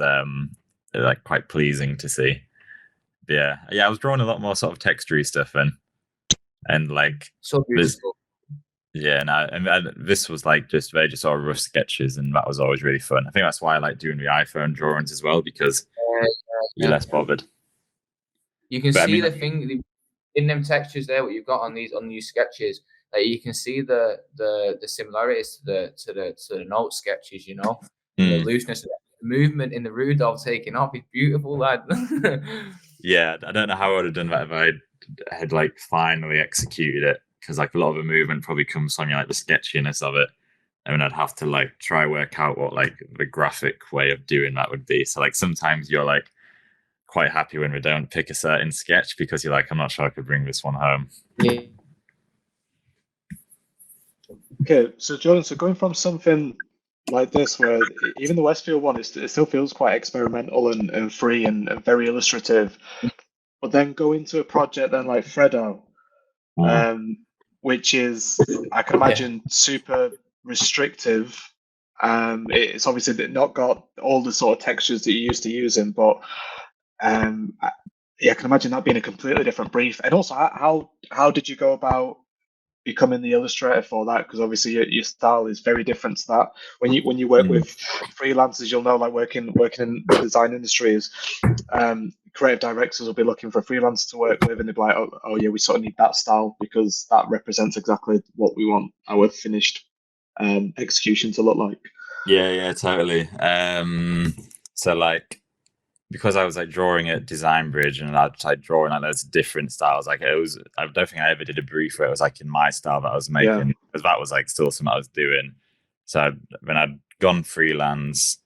like quite pleasing to see. Yeah, I was drawing a lot more sort of textury stuff and like so beautiful. And this was like just very just sort of rough sketches, and that was always really fun. I think that's why I like doing the iPhone drawings as well, because you're less bothered. You can see the thing in them textures there. What you've got on these sketches, like you can see the similarities to the note sketches. The looseness, of the movement in the Rudolph taking off is beautiful, lad. Yeah, I don't know how I would have done that if I had like finally executed it, because like a lot of the movement probably comes from like the sketchiness of it, and I'd have to like try work out what like the graphic way of doing that would be. So like sometimes you're like quite happy when we don't pick a certain sketch because you're like, I'm not sure I could bring this one home. Yeah. Okay, so Jordan, so going from something like this, where even the Westfield one, it still feels quite experimental and free and very illustrative, but then go into a project then like Fredo, which is, I can imagine, super restrictive. It's obviously not got all the sort of textures that you're used to using, but yeah, I can imagine that being a completely different brief. And also, how did you go about becoming the illustrator for that? Because obviously your style is very different to that. When you work with freelancers, you'll know, like working in the design industry is creative directors will be looking for a freelancer to work with, and they'll be like, oh yeah, we sort of need that style because that represents exactly what we want our finished execution to look like. Yeah, totally. So like, because I was like drawing at Design Bridge and I'd like drawing like loads of different styles, like it was, I don't think I ever did a brief where it was like in my style that I was making, because that was like still something I was doing. So when I'd gone freelance,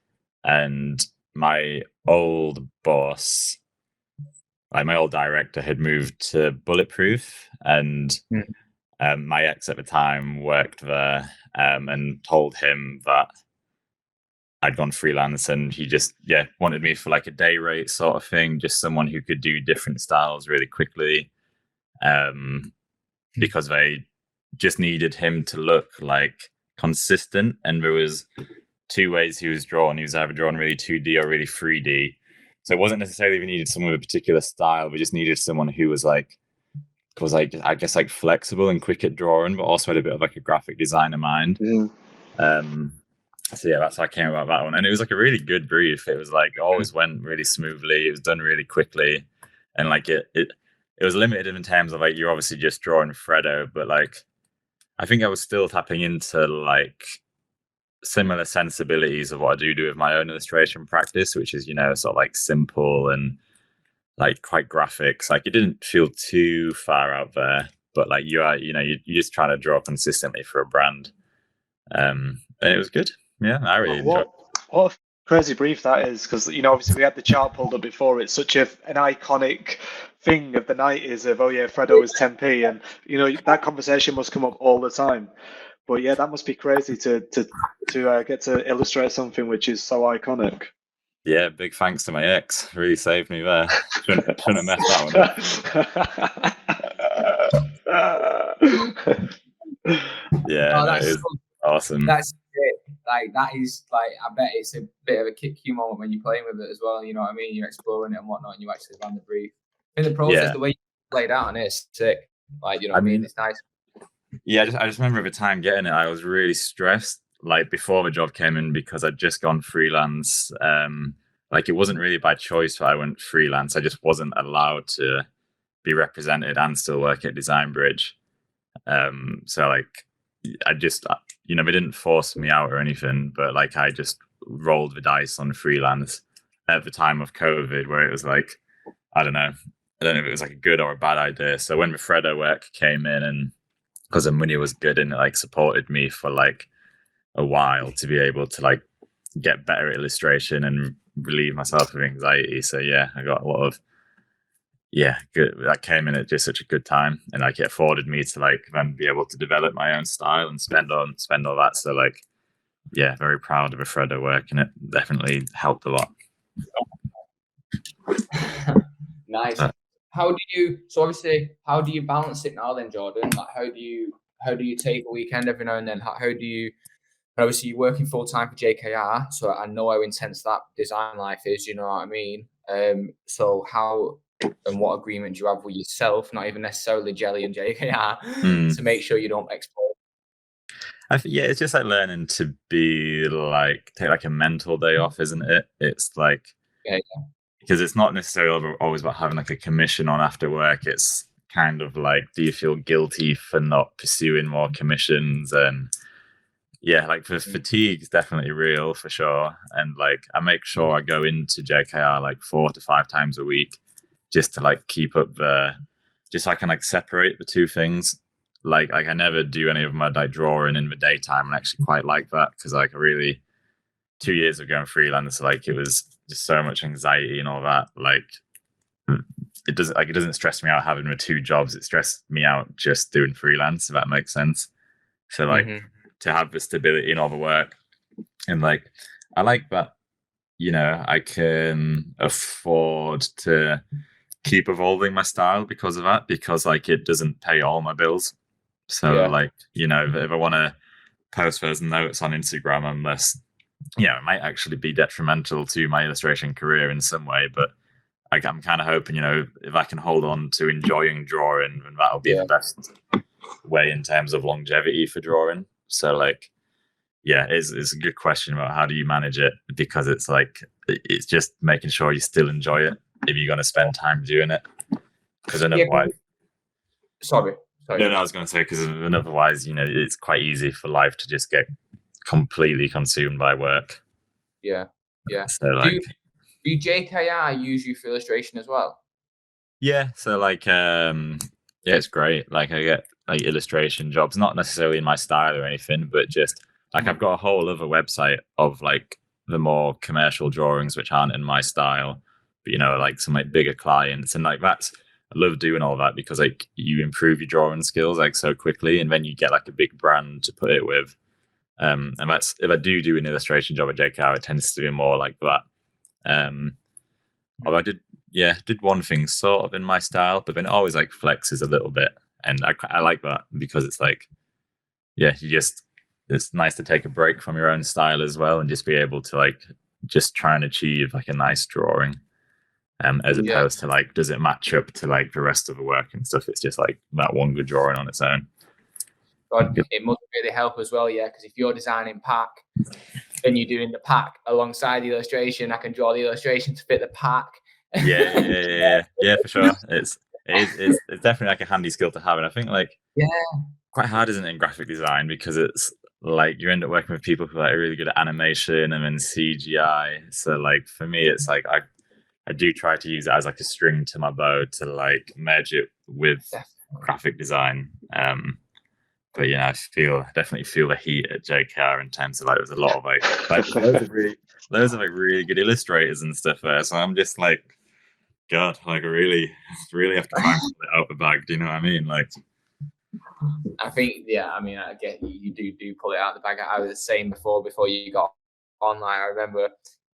and my old boss, like my old director, had moved to Bulletproof, and my ex at the time worked there, and told him that I'd gone freelance, and he just wanted me for like a day rate sort of thing, just someone who could do different styles really quickly, because they just needed him to look like consistent. And there was two ways he was drawn. He was either drawn really 2D or really 3D. So it wasn't necessarily we needed someone with a particular style. We just needed someone who was I guess like flexible and quick at drawing, but also had a bit of like a graphic designer mind. So yeah, that's how I came about that one. And it was like a really good brief. It was like always went really smoothly. It was done really quickly. And like it was limited in terms of like, you're obviously just drawing Fredo, but like, I think I was still tapping into like similar sensibilities of what I do with my own illustration practice, which is, sort of like simple and like quite graphics. Like it didn't feel too far out there, but like you're just trying to draw consistently for a brand. And it was good. Yeah, I really enjoyed it. What a crazy brief that is, because obviously we had the chart pulled up before. It's such an iconic thing of the 90s of, oh yeah, Fredo was 10p, and that conversation must come up all the time. But yeah, that must be crazy to get to illustrate something which is so iconic. Yeah, big thanks to my ex. Really saved me there. Shouldn't have messed that one up. Yeah, it was awesome. That's it. Like that is like, I bet it's a bit of a kick you moment when you're playing with it as well. You know what I mean? You're exploring it and whatnot, and you actually land the brief. In the process, the way you played out on it is sick. Like, you know what I mean? It's nice. Yeah, I just remember at the time getting it, I was really stressed, like before the job came in, because I'd just gone freelance. Like it wasn't really by choice that I went freelance. I just wasn't allowed to be represented and still work at Design Bridge. So like I just, they didn't force me out or anything, but like I just rolled the dice on freelance at the time of COVID, where it was like, I don't know if it was like a good or a bad idea. So when the Fredo work came in, and because the money was good and it like supported me for like a while to be able to like get better at illustration and relieve myself of anxiety. So yeah, I got a lot of good. That came in at just such a good time, and like it afforded me to like then be able to develop my own style and spend all that. So like, yeah, very proud of the Fredo work, and it definitely helped a lot. Nice. How do you balance it now then, Jordan? Like how do you take a weekend every now and then? How do you, obviously you're working full time for JKR, so I know how intense that design life is, you know what I mean? So how and what agreement do you have with yourself, not even necessarily Jelly and JKR, to make sure you don't explode? It's just like learning to be like, take like a mental day off, isn't it? It's like, because it's not necessarily always about having like a commission on after work. It's kind of like, do you feel guilty for not pursuing more commissions? And yeah, like the fatigue is definitely real for sure. And like I make sure I go into JKR like 4 to 5 times a week, just to like keep up just so I can like separate the two things. Like I never do any of my like drawing in the daytime, and actually quite like that, because like I really, 2 years of going freelance, like it was just so much anxiety and all that. Like it doesn't stress me out having the 2 jobs. It stressed me out just doing freelance, if that makes sense. So like to have the stability in all the work, and like I like that, I can afford to keep evolving my style because of that, because like it doesn't pay all my bills. So like, if I want to post those notes on Instagram unless, it might actually be detrimental to my illustration career in some way. But I'm kind of hoping, if I can hold on to enjoying drawing, then that'll be the best way in terms of longevity for drawing. So it's a good question about how do you manage it, because it's just making sure you still enjoy it if you're going to spend time doing it. Because otherwise, sorry. No, I was going to say, because otherwise, it's quite easy for life to just get completely consumed by work. Yeah. So do JKR use you for illustration as well? Yeah. So it's great. I get illustration jobs, not necessarily in my style or anything, but just I've got a whole other website of the more commercial drawings which aren't in my style, but some bigger clients, and that's. I love doing all that because you improve your drawing skills so quickly, and then you get a big brand to put it with. And that's, if I do an illustration job at JKR, it tends to be more like that. Although I did one thing sort of in my style, but then it always flexes a little bit, and I like that because it's it's nice to take a break from your own style as well, and just be able to just try and achieve a nice drawing. As opposed to does it match up to the rest of the work and stuff? It's just that one good drawing on its own. God, it must really help as well, because if you're designing pack and you're doing the pack alongside the illustration, I can draw the illustration to fit the pack. Yeah, for sure. It's definitely a handy skill to have, and I think quite hard, isn't it, in graphic design, because it's you end up working with people who are really good at animation and then CGI. So for me, it's I do try to use it as a string to my bow to merge it with graphic design. But I definitely feel the heat at JKR in terms of there's a lot of loads of really good illustrators and stuff there. So I'm just God, I really have to try and pull it out the bag. Do you know what I mean? I think, I get you do pull it out the bag. I was saying before you got online. I remember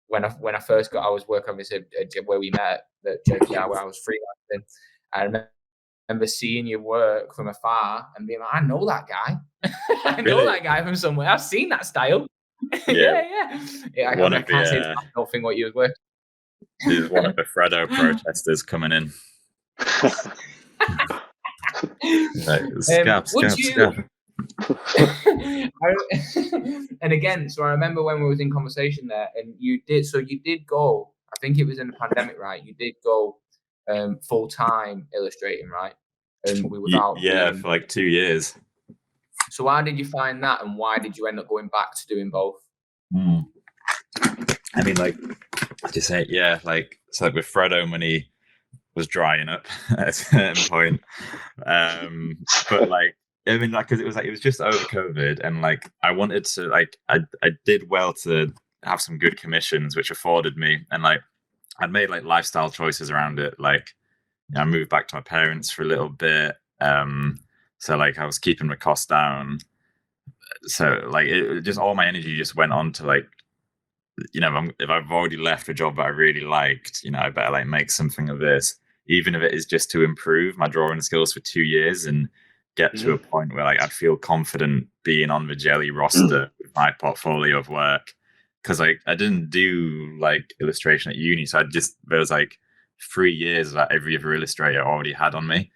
when I first got, I was working on this where we met at JKR, where I was freelancing. I remember seeing your work from afar and being I know that guy. I know that guy from somewhere. I've seen that style. Yeah. I can't say I don't think what you was working. There's one of the Fredo protesters coming in. Scab. And again, so I remember when we was in conversation there, and you did go, I think it was in the pandemic, right? You did go full-time illustrating, right? And for 2 years. So how did you find that, and why did you end up going back to doing both? I mean, just say, so with Fredo, when he was drying up at a certain point, but because it was just over COVID, and I wanted to I did well to have some good commissions, which afforded me, and I'd made lifestyle choices around it. I moved back to my parents for a little bit, so I was keeping my costs down. So it just, all my energy just went on to if I've already left a job that I really liked, I better make something of this, even if it is just to improve my drawing skills for 2 years and get to a point where I'd feel confident being on the Jelly roster with my portfolio of work. Because I didn't do illustration at uni, so there was 3 years that every other illustrator already had on me.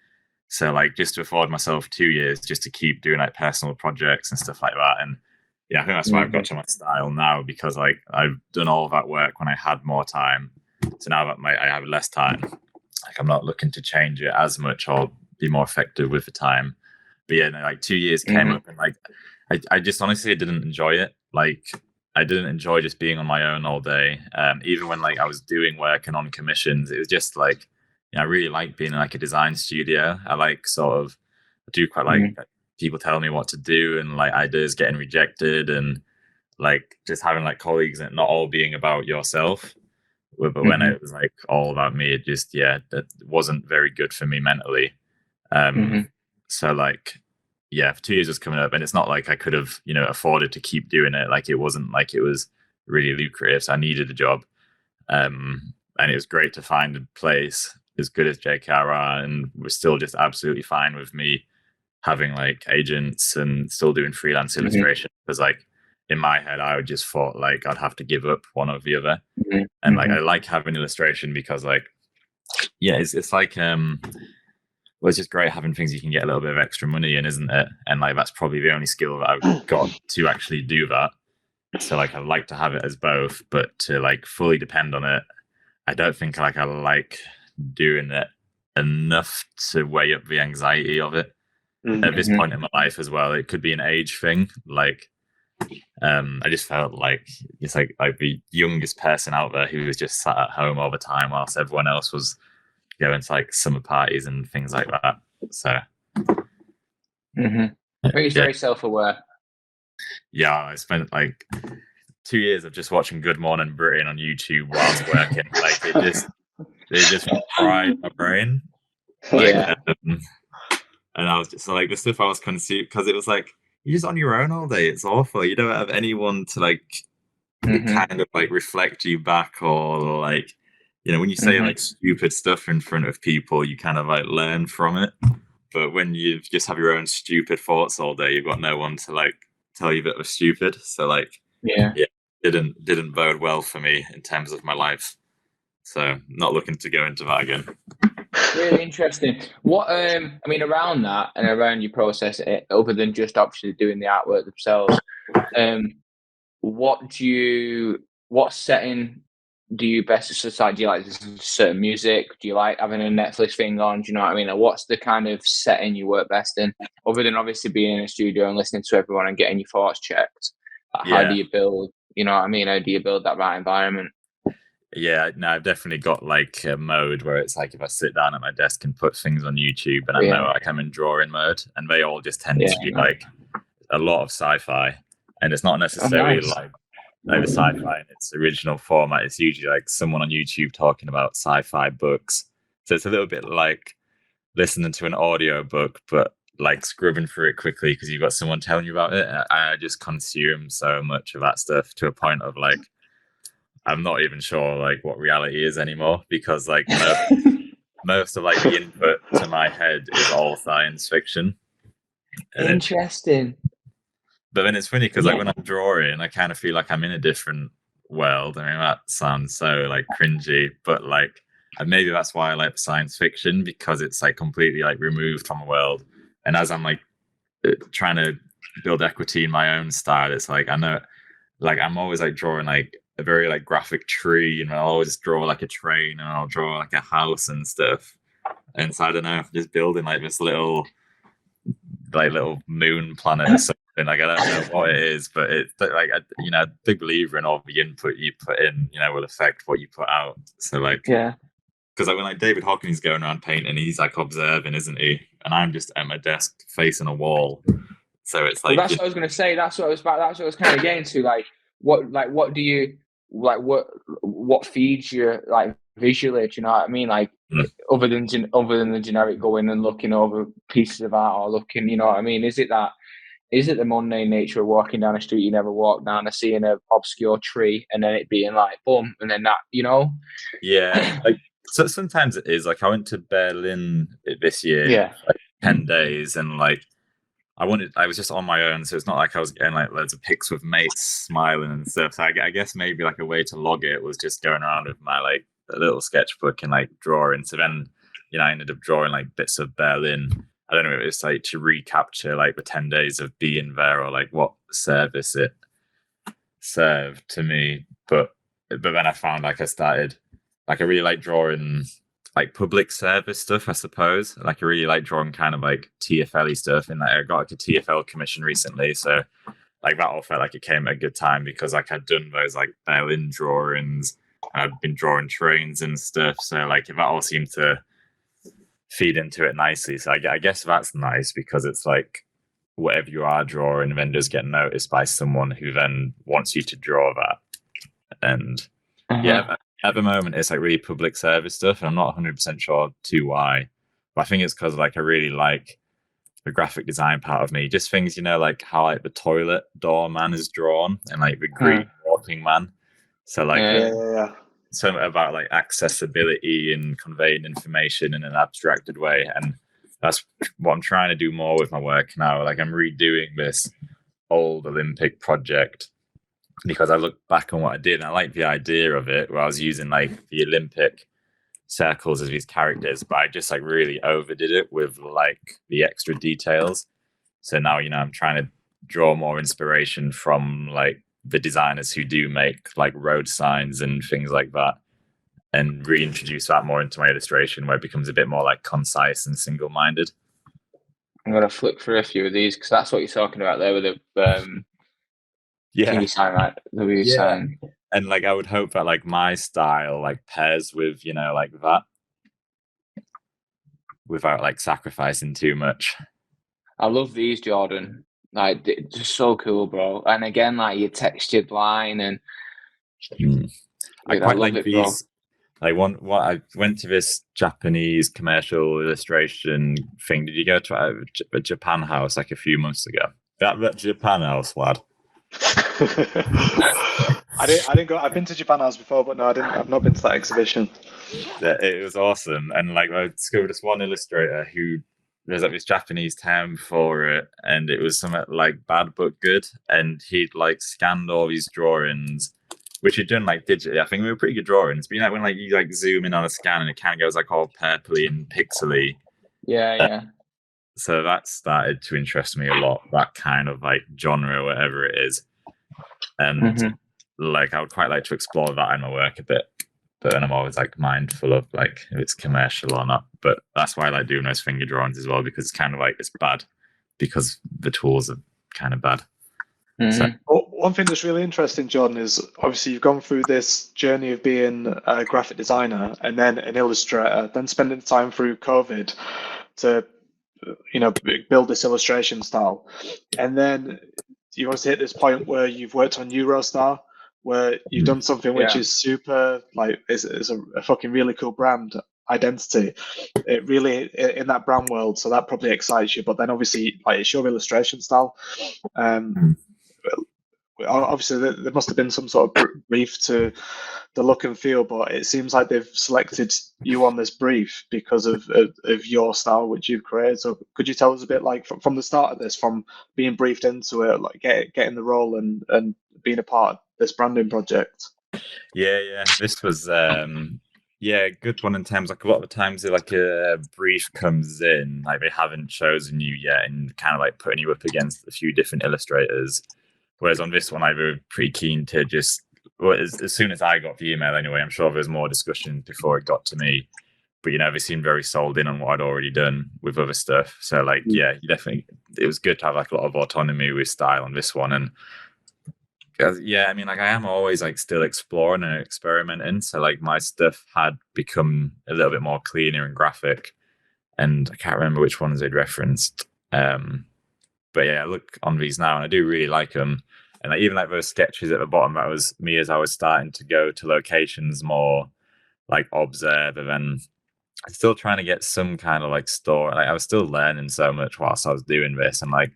So just to afford myself 2 years just to keep doing personal projects and stuff like that. And I think that's why I've got to my style now, because I've done all of that work when I had more time. So now that I have less time, I'm not looking to change it as much or be more effective with the time. But 2 years came up, and I just honestly didn't enjoy it. I didn't enjoy just being on my own all day. Even when I was doing work and on commissions, it was just I really like being in a design studio. I do quite like people telling me what to do, and ideas getting rejected, and just having colleagues and not all being about yourself. But when it was all about me, it just that wasn't very good for me mentally. So 2 years was coming up, and it's not I could have afforded to keep doing it. It wasn't it was really lucrative, so I needed a job. And it was great to find a place as good as JKR, and was still just absolutely fine with me having like agents and still doing freelance illustration, because like in my head I would just thought like I'd have to give up one or the other. And like I like having illustration because like it's like well, it's just great having things you can get a little bit of extra money in, isn't it? And like that's probably the only skill that I've got to actually do that. So like I like to have it as both, but to like fully depend on it, I don't think like I like doing it enough to weigh up the anxiety of it. At this point in my life as well, it could be an age thing. Like I just felt like it's like the youngest person out there who was just sat at home all the time whilst everyone else was going to like summer parties and things like that. So I think it's very self-aware. Yeah, I spent like 2 years of just watching Good Morning Britain on YouTube whilst working. Like it just fried my brain. Like, and I was just like the stuff I was consuming, because it was like you're just on your own all day. It's awful. You don't have anyone to like kind of like reflect you back, or like, you know, when you say like stupid stuff in front of people, you kind of like learn from it. But when you just have your own stupid thoughts all day, you've got no one to like tell you that was stupid. So like, didn't bode well for me in terms of my life. So not looking to go into that again. Really interesting. What I mean, around that and around your process, other than just obviously doing the artwork themselves, what setting do you best decide? Do you like certain music? Do you like having a Netflix thing on? Do you know what I mean? Or what's the kind of setting you work best in, other than obviously being in a studio and listening to everyone and getting your thoughts checked? How do you build, you know what I mean? How do you build that right environment? Yeah, no, I've definitely got like a mode where it's like if I sit down at my desk and put things on YouTube and I know like I'm in drawing mode, and they all just tend to be like a lot of sci-fi, and it's not necessarily like the sci-fi in its original format. It's usually like someone on YouTube talking about sci-fi books. So it's a little bit like listening to an audio book, but like scrubbing through it quickly because you've got someone telling you about it. I just consume so much of that stuff to a point of like, I'm not even sure like what reality is anymore, because like most of like the input to my head is all science fiction. And interesting. But then it's funny because like when I'm drawing, I kind of feel like I'm in a different world. I mean, that sounds so like cringy, but like maybe that's why I like science fiction, because it's like completely like removed from the world. And as I'm like trying to build equity in my own style, it's like I know, like I'm always like drawing like a very like graphic tree, and I'll always draw like a train, and I'll draw like a house and stuff. And so I don't know, I'm just building like this little moon planet or something. Like I don't know what it is, but it's like you know, big believer in all the input you put in, you know, will affect what you put out. So like because like when like David Hockney's going around painting, he's like observing, isn't he? And I'm just at my desk facing a wall. So it's like that's what I was gonna say. That's what I was kind of getting to. Like what do you like? What feeds you like visually? Do you know what I mean? Like other than the generic going and looking over pieces of art or looking, you know what I mean? Is it the mundane nature of walking down a street you never walked down and seeing an obscure tree and then it being like boom, and then that, you know? Yeah. Like, so sometimes it is. Like I went to Berlin this year, for like 10 days, and like I was just on my own, so it's not like I was getting like loads of pics with mates smiling and stuff. So I guess maybe like a way to log it was just going around with my like a little sketchbook and like drawing. So then, you know, I ended up drawing like bits of Berlin. I don't know if it's like to recapture like the 10 days of being there, or like what service it served to me. But then I found like I started, like I really like drawing like public service stuff, I suppose. Like I really like drawing kind of like TFL-y stuff, and like I got like a TFL commission recently. So like that all felt like it came at a good time, because like I'd done those like Berlin drawings, and I'd been drawing trains and stuff. So like that all seemed to feed into it nicely. So I guess that's nice, because it's like whatever you are drawing then does get noticed by someone who then wants you to draw that. And at the moment it's like really public service stuff, and I'm not 100% sure too why, but I think it's because like I really like the graphic design part of me, just things, you know, like how like the toilet door man is drawn and like the green walking man. So like something about like accessibility and conveying information in an abstracted way. And that's what I'm trying to do more with my work now. Like I'm redoing this old Olympic project because I look back on what I did and I like the idea of it, where I was using like the Olympic circles as these characters, but I just like really overdid it with like the extra details. So now, you know, I'm trying to draw more inspiration from like the designers who do make like road signs and things like that, and reintroduce that more into my illustration, where it becomes a bit more like concise and single-minded. I'm gonna flick through a few of these because that's what you're talking about there with the yeah sign, right? The sign. And like I would hope that like my style like pairs with, you know, like that without like sacrificing too much. I love these, Jordan. Like, just so cool, bro. And again, like your textured line and I quite like these. Like what I went to this Japanese commercial illustration thing. Did you go to a Japan house like a few months ago? That Japan house, lad. I didn't go. I've been to Japan house before, but no, I didn't. I've not been to that exhibition. It was awesome, and like I discovered this one illustrator who there's like this Japanese town before it, and it was something like bad but good, and he'd like scanned all these drawings, which he'd done like digitally. I think they were pretty good drawings, but you know when like you like zoom in on a scan and it kind of goes like all purpley and pixely. Yeah. So that started to interest me a lot, that kind of like genre, whatever it is. And like I would quite like to explore that in my work a bit. But then I'm always like mindful of like if it's commercial or not. But that's why I like doing those finger drawings as well, because it's kind of like it's bad because the tools are kind of bad. So, one thing that's really interesting, John, is obviously you've gone through this journey of being a graphic designer and then an illustrator, then spending time through COVID to, you know, build this illustration style. And then you obviously hit this point where you've worked on Eurostar, where you've done something which is super, like, is a fucking really cool brand identity. It really, in that brand world, so that probably excites you. But then obviously, like, it's your illustration style. Obviously, there must have been some sort of brief to the look and feel, but it seems like they've selected you on this brief because of your style, which you've created. So could you tell us a bit, like, from the start of this, from being briefed into it, like getting the role and being a part of this branding project? Yeah. This was a good one in terms, like a lot of the times like a brief comes in, like they haven't chosen you yet and kind of like putting you up against a few different illustrators. Whereas on this one, I was pretty keen to just, as soon as I got the email anyway, I'm sure there's more discussion before it got to me. But, you know, they seemed very sold in on what I'd already done with other stuff. So, like, yeah, definitely, it was good to have like a lot of autonomy with style on this one. And yeah, I mean, like I am always like still exploring and experimenting. So, like, my stuff had become a little bit more cleaner and graphic. And I can't remember which ones they'd referenced. But yeah, I look on these now and I do really like them. And like, even like those sketches at the bottom, that was me as I was starting to go to locations more, like observe, and then still trying to get some kind of like story. Like I was still learning so much whilst I was doing this, and like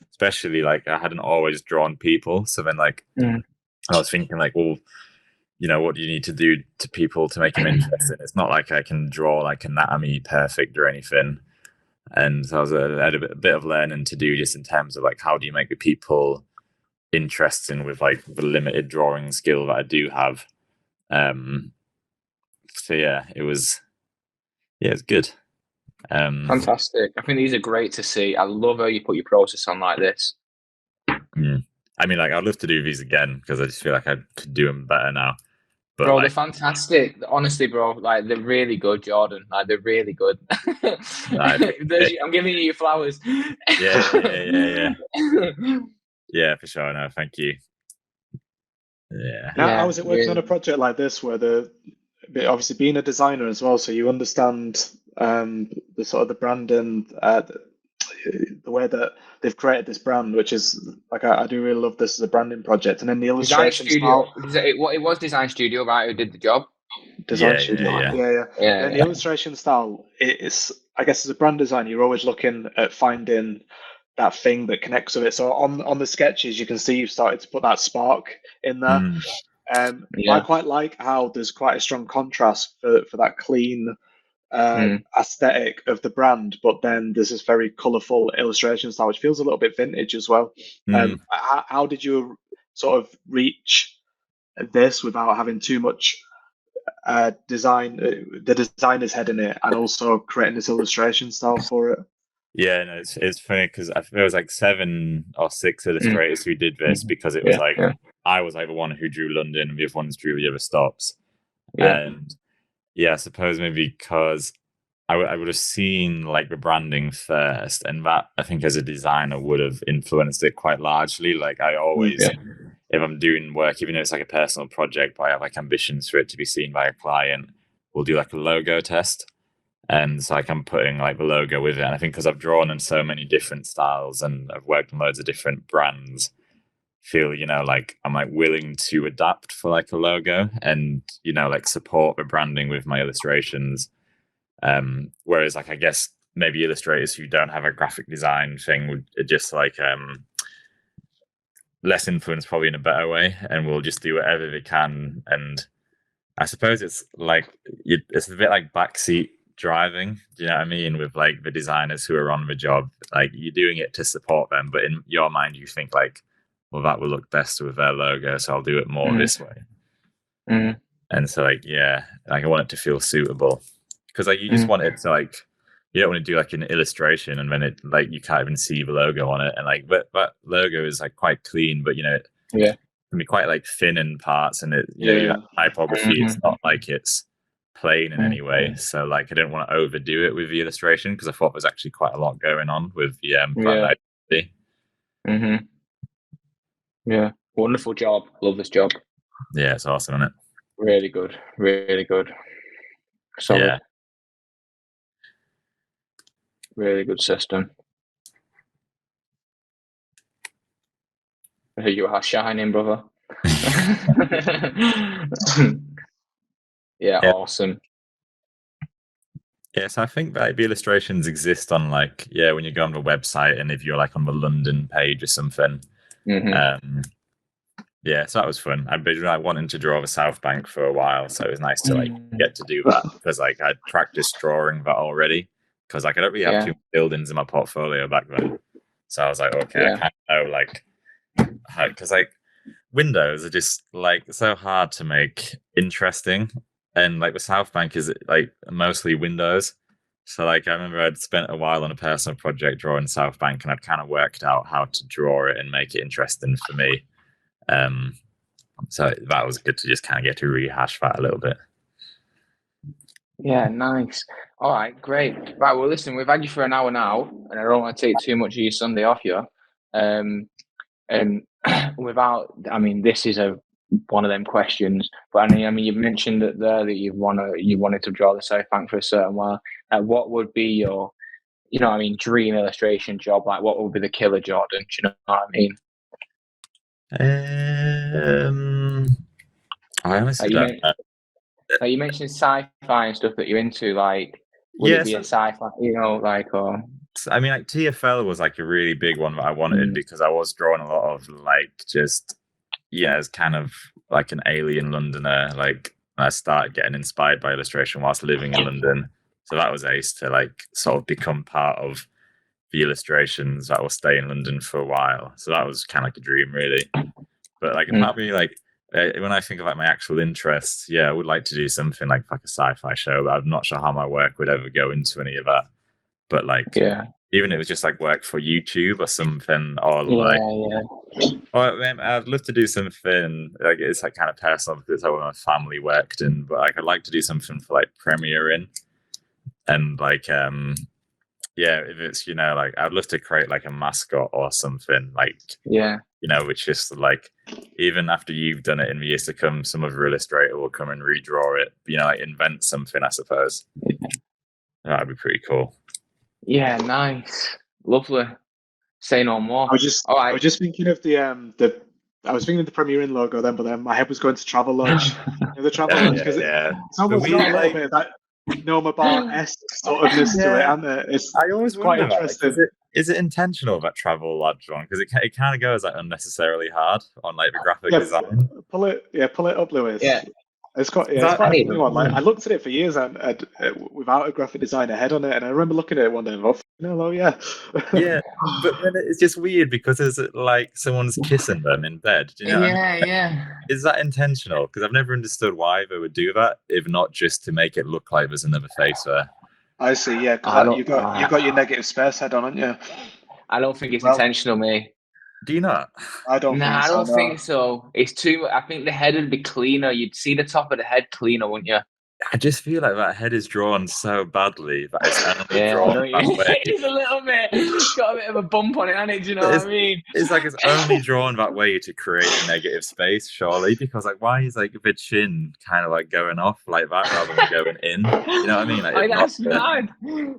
especially like I hadn't always drawn people. So then like I was thinking like, well, you know, what do you need to do to people to make them interested? It's not like I can draw like anatomy perfect or anything. And so I was had a bit of learning to do just in terms of like how do you make the people interesting with like the limited drawing skill that I do have. So yeah, it's good. Fantastic. I think these are great to see. I love how you put your process on like this. I mean, like I'd love to do these again because I just feel like I could do them better now. But bro, like, they're fantastic. Honestly, bro, like they're really good, Jordan. Like they're really good. I'm giving you your flowers. Yeah. Yeah, for sure. No, thank you. Yeah. Now, how is it working on a project like this, where obviously being a designer as well, so you understand the sort of the brand and the way that they've created this brand, which is like I do really love this as a branding project, and then the illustration style. It was Design Studio, right? Who did the job? Design Studio. Yeah. And the illustration style is, I guess, as a brand designer, you're always looking at finding that thing that connects with it. So on the sketches, you can see you've started to put that spark in there. I quite like how there's quite a strong contrast for that clean aesthetic of the brand, but then there's this very colourful illustration style, which feels a little bit vintage as well. How did you sort of reach this without having too much the designer's head in it, and also creating this illustration style for it? Yeah, no, it's funny because there was like 7 or 6 illustrators who did this, because it was I was like the one who drew London and the other ones drew the other stops. And I suppose maybe because I would have seen like the branding first, and that I think as a designer would have influenced it quite largely. Like I always, if I'm doing work, even though it's like a personal project, but I have like ambitions for it to be seen by a client, we'll do like a logo test. And so like I'm putting like the logo with it. And I think because I've drawn in so many different styles and I've worked on loads of different brands, feel, like I'm like willing to adapt for like a logo and, like support the branding with my illustrations. Whereas like, I guess maybe illustrators who don't have a graphic design thing would just like, less influence probably in a better way, and will just do whatever they can. And I suppose it's like, it's a bit like backseat driving, do you know what I mean, with like the designers who are on the job. Like you're doing it to support them, but in your mind you think like, well, that will look best with their logo, so I'll do it more this way. And so like like I want it to feel suitable, because like you just want it to like, you don't want to do like an illustration and then it like you can't even see the logo on it, and like that logo is like quite clean, but it can be quite like thin in parts, and it you have typography. It's not like it's plain in any way, so like I didn't want to overdo it with the illustration, because I thought there's actually quite a lot going on with the brand identity. Yeah, wonderful job. Love this job. Yeah, it's awesome, isn't it? Really good, really good. Solid. Really good system. You are shining, brother. Awesome. Yes, I think that the illustrations exist on like, when you go on the website, and if you're like on the London page or something. So that was fun. I've been like wanting to draw the South Bank for a while, so it was nice to like get to do that, because like I'd practiced drawing that already, because like I don't really have 2 buildings in my portfolio back then. So I was like, okay, I kind of know like, because like windows are just like so hard to make interesting, and like the South Bank is like mostly windows. So like I remember I'd spent a while on a personal project drawing South Bank, and I'd kind of worked out how to draw it and make it interesting for me. So that was good to just kind of get to rehash that a little bit. Yeah, nice. All right, great. Right, well, listen, we've had you for an hour now, and I don't want to take too much of your Sunday off you. And this is one of them questions, but I mean, you've mentioned that you wanted to draw the South Bank for a certain while. What would be your, dream illustration job? Like, what would be the killer Jordan? Do you know what I mean? I honestly don't know. You mentioned sci-fi and stuff that you're into. Like, would it be a sci-fi? Or I mean, like TFL was like a really big one that I wanted, because I was drawing a lot of like just as kind of like an alien Londoner. Like I started getting inspired by illustration whilst living in London, so that was ace to like sort of become part of the illustrations that will stay in London for a while. So that was kind of like a dream, really. But like probably like when I think about my actual interests, I would like to do something like a sci-fi show, but I'm not sure how my work would ever go into any of that. But like even if it was just like work for YouTube or something, or I'd love to do something like it's like kind of personal, because it's how my family worked in, but like I'd like to do something for like premiering, and like if it's like I'd love to create like a mascot or something, like which is like, even after you've done it in the years to come, some other illustrator will come and redraw it, like invent something, I suppose. That'd be pretty cool. Yeah, nice, lovely. Say no more. I was just thinking of the Premier Inn logo then, but then my head was going to Travel Lodge. The Travel Lodge, because it's almost got a little bit of that Noma Bar-esque sort ofness to it, and I always quite interesting. Is it intentional, that Travel Lodge one? Because it kind of goes like unnecessarily hard on like the graphic design. Pull it up, Lewis. Yeah. It's quite a funny one. Like, I looked at it for years and without a graphic designer head on it, and I remember looking at it one day and thought, "Hello, yeah." Yeah, but then it's just weird because it's like someone's kissing them in bed. Do you know? Yeah. Is that intentional? Because I've never understood why they would do that, if not just to make it look like there's another face there. I see. Yeah, because you've got your negative space head on, haven't you? I don't think it's intentional, mate. Do you not? I don't. Nah, I don't think so. It's too. I think the head would be cleaner. You'd see the top of the head cleaner, wouldn't you? I just feel like that head is drawn so badly that it's only drawn that way. It's a little bit. It's got a bit of a bump on it, hasn't it? Do you know what I mean? It's like it's only drawn that way to create a negative space, surely. Because like, why is like the chin kind of like going off like that rather than going in? You know what I mean? Like, that's mad.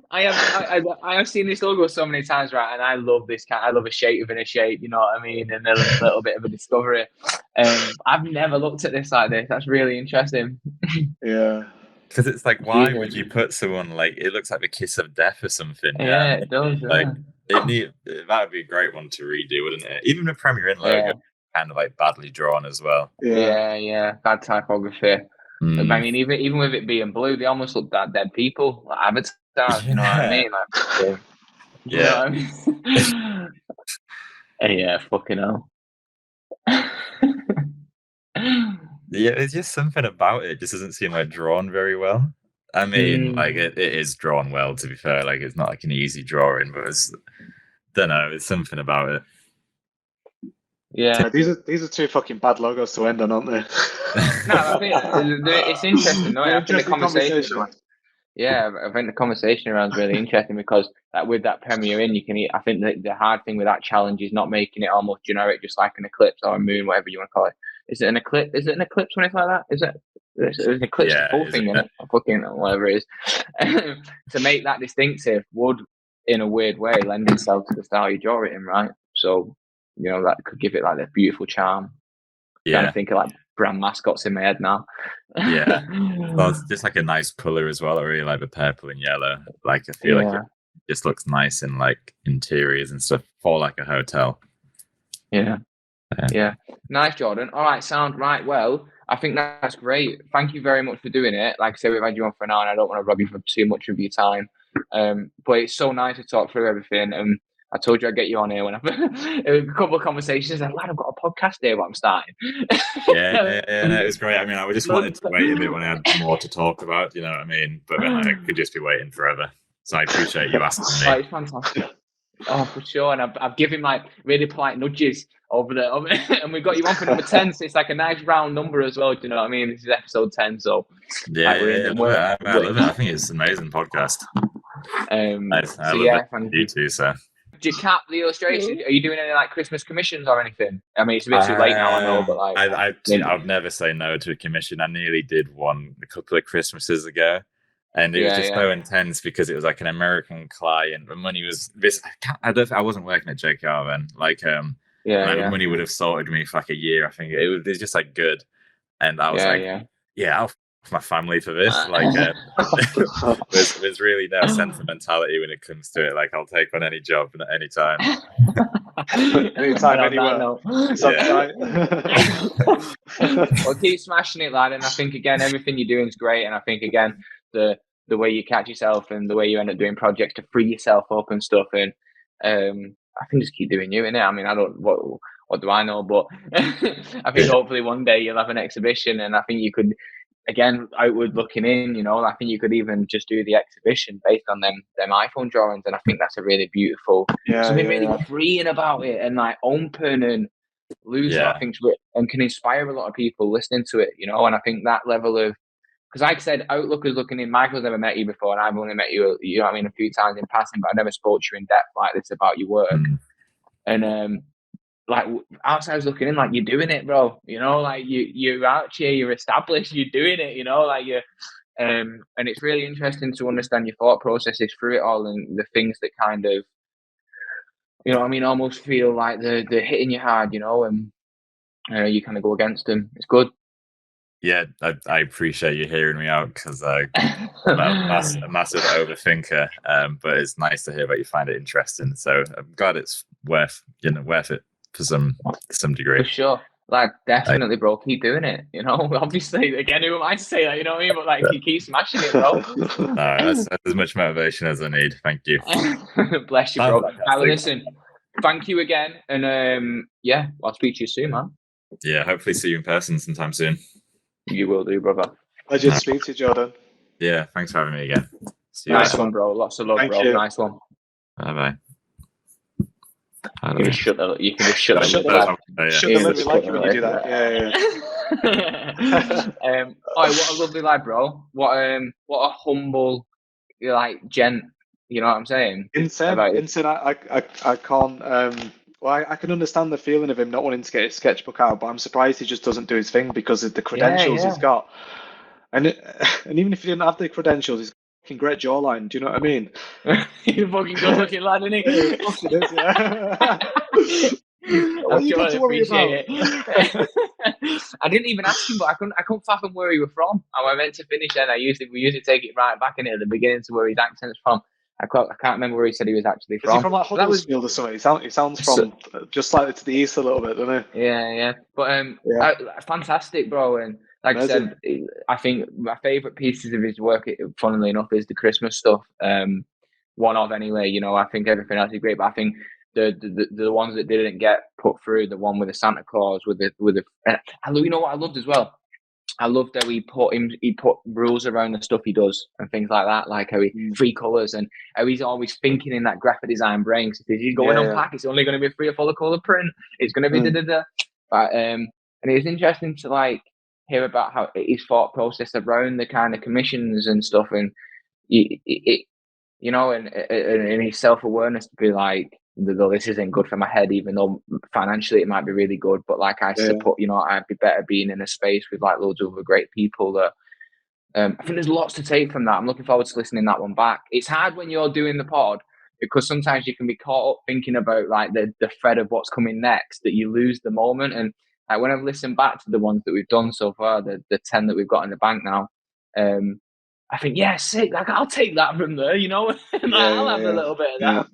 I have seen this logo so many times, right? And I love this kind. I love a shape within a shape. You know what I mean? And a little bit of a discovery. I've never looked at this like this. That's really interesting. Yeah. Because it's like, why would you put someone like, it looks like the kiss of death or something? Yeah, it does. Like, that would be a great one to redo, wouldn't it? Even the Premier Inn logo, kind of like badly drawn as well. Yeah. Bad typography. Mm. I mean, even with it being blue, they almost look like dead people, like avatars. You know what I mean? Like, you know what I mean? Yeah, fucking hell. Yeah, there's just something about it. Just doesn't seem like drawn very well. I mean, like it is drawn well, to be fair. Like it's not like an easy drawing, but don't know. It's something about it. Yeah, these are two fucking bad logos to end on, aren't they? No, I think it's interesting. No, I think the conversation. Yeah, I think the conversation around is really interesting because with that Premier Inn, you can. I think the hard thing with that challenge is not making it almost generic, just like an eclipse or a moon, whatever you want to call it. Is it an eclipse? Is it an eclipse when it's like that? Is it? It's an eclipse, the full thing, isn't it? Fucking whatever it is. To make that distinctive would, in a weird way, lend itself to the style you draw it in, right? So, you know, that could give it like a beautiful charm. Yeah. Kind of think of like brand mascots in my head now. Yeah. Well, it's just like a nice colour as well. I really like the purple and yellow. Like, I feel like it just looks nice in like interiors and stuff for like a hotel. Yeah. Nice, Jordan. All right, sound right. Well, I think that's great. Thank you very much for doing it. Like I said, we've had you on for an hour and I don't want to rob you for too much of your time. But it's so nice to talk through everything. I told you I'd get you on here when a couple of conversations. I'm like, I've got a podcast here, but I'm starting. No, it was great. I mean, I just wanted to wait a bit when I had more to talk about, you know what I mean? But then I could just be waiting forever. So I appreciate you asking me. Oh, it's fantastic. Oh, for sure. And I've given like really polite nudges over and we've got you on for number 10. So it's like a nice round number as well. Do you know what I mean? This is episode 10. So I love it. I think it's an amazing podcast. I love it. You too, so. Do you cap the illustration? Are you doing any like Christmas commissions or anything? I mean, it's a bit too late now, I know, but like I'd never say no to a commission. I nearly did one a couple of Christmases ago. And it was just so intense because it was like an American client. The money was this. I wasn't working at JKR then. Like, the money would have sorted me for like a year. I think it was just like good. And I was I'll f my family for this. Like, there's really no sentimentality when it comes to it. Like, I'll take on any job at any time. Anytime, anywhere. Well, keep smashing it, lad. And I think again, everything you're doing is great. And I think again, the way you catch yourself and the way you end up doing projects to free yourself up and stuff. And I think just keep doing you, innit? I mean, I don't what do I know, but I think hopefully one day you'll have an exhibition, and I think you could, again, outward looking in, you know, I think you could even just do the exhibition based on them iPhone drawings, and I think that's a really beautiful, something really freeing about it, and like open and loose, I think, and can inspire a lot of people listening to it, you know. And I think that level of, because like I said, outlookers looking in, Michael's never met you before, and I've only met you, you know what I mean, a few times in passing, but I never spoke to you in depth like this about your work. And like outsiders looking in, like, you're doing it, bro, you know, like you're out here, you're established, you're doing it, you know, like you're and it's really interesting to understand your thought processes through it all, and the things that kind of, you know what I mean, almost feel like they're hitting you hard, you know, and you kind of go against them. It's good. Yeah, I appreciate you hearing me out, because I'm a massive overthinker, but it's nice to hear that you find it interesting. So I'm glad it's worth it to some degree. For sure. Like, definitely, bro. Keep doing it. You know, obviously, again, who am I to say that? You know what I mean? But like, you keep smashing it, bro. No, that's as much motivation as I need. Thank you. Bless you, bro. Well, listen, thank you again, and yeah, I'll speak to you soon, man. Yeah, hopefully see you in person sometime soon. You will do, brother. Pleasure to speak to you, Jordan. Yeah, thanks for having me again. See you nice later. One, bro. Lots of love, Thank bro. You. Nice one. Bye-bye. You can just shut the lid. Like it when you do that. Yeah. What a lovely lad, bro. What a humble, like, gent. You know what I'm saying? Insane. I can't. Well, I can understand the feeling of him not wanting to get his sketchbook out, but I'm surprised he just doesn't do his thing because of the credentials he's got. And even if he didn't have the credentials, he's fucking great jawline. Do you know what I mean? He's a fucking good looking lad, isn't he? It is, yeah. What you got to worry about? I didn't even ask him, but I couldn't fathom where he was from. And I meant to finish then. We usually take it right back in it at the beginning to where his accent's from. I can't remember where he said he was actually from. Is he from like Huddersfield or something? He sounds from just slightly to the east a little bit, doesn't he? Yeah. But fantastic, bro. And like Amazing. I said, I think my favourite pieces of his work, funnily enough, is the Christmas stuff. One of anyway. You know, I think everything else is great, but I think the ones that didn't get put through, the one with the Santa Claus, with the you know what I loved as well. I loved how he put rules around the stuff he does and things like that, like how he 3 colours and how he's always thinking in that graphic design brain. So if he's going on pack, it's only going to be 3 or 4 colour print. It's going to be da-da-da. But, and it was interesting to like hear about how his thought process around the kind of commissions and stuff, and you know, and his self-awareness to be like, though this isn't good for my head, even though financially it might be really good, but like I support, you know, I'd be better being in a space with like loads of other great people that I think there's lots to take from that. I'm looking forward to listening that one back. It's hard when you're doing the pod because sometimes you can be caught up thinking about like the thread of what's coming next that you lose the moment. And like when I've listened back to the ones that we've done so far, the 10 that we've got in the bank now, I think, sick, like I'll take that from there, you know. I'll have a little bit of that.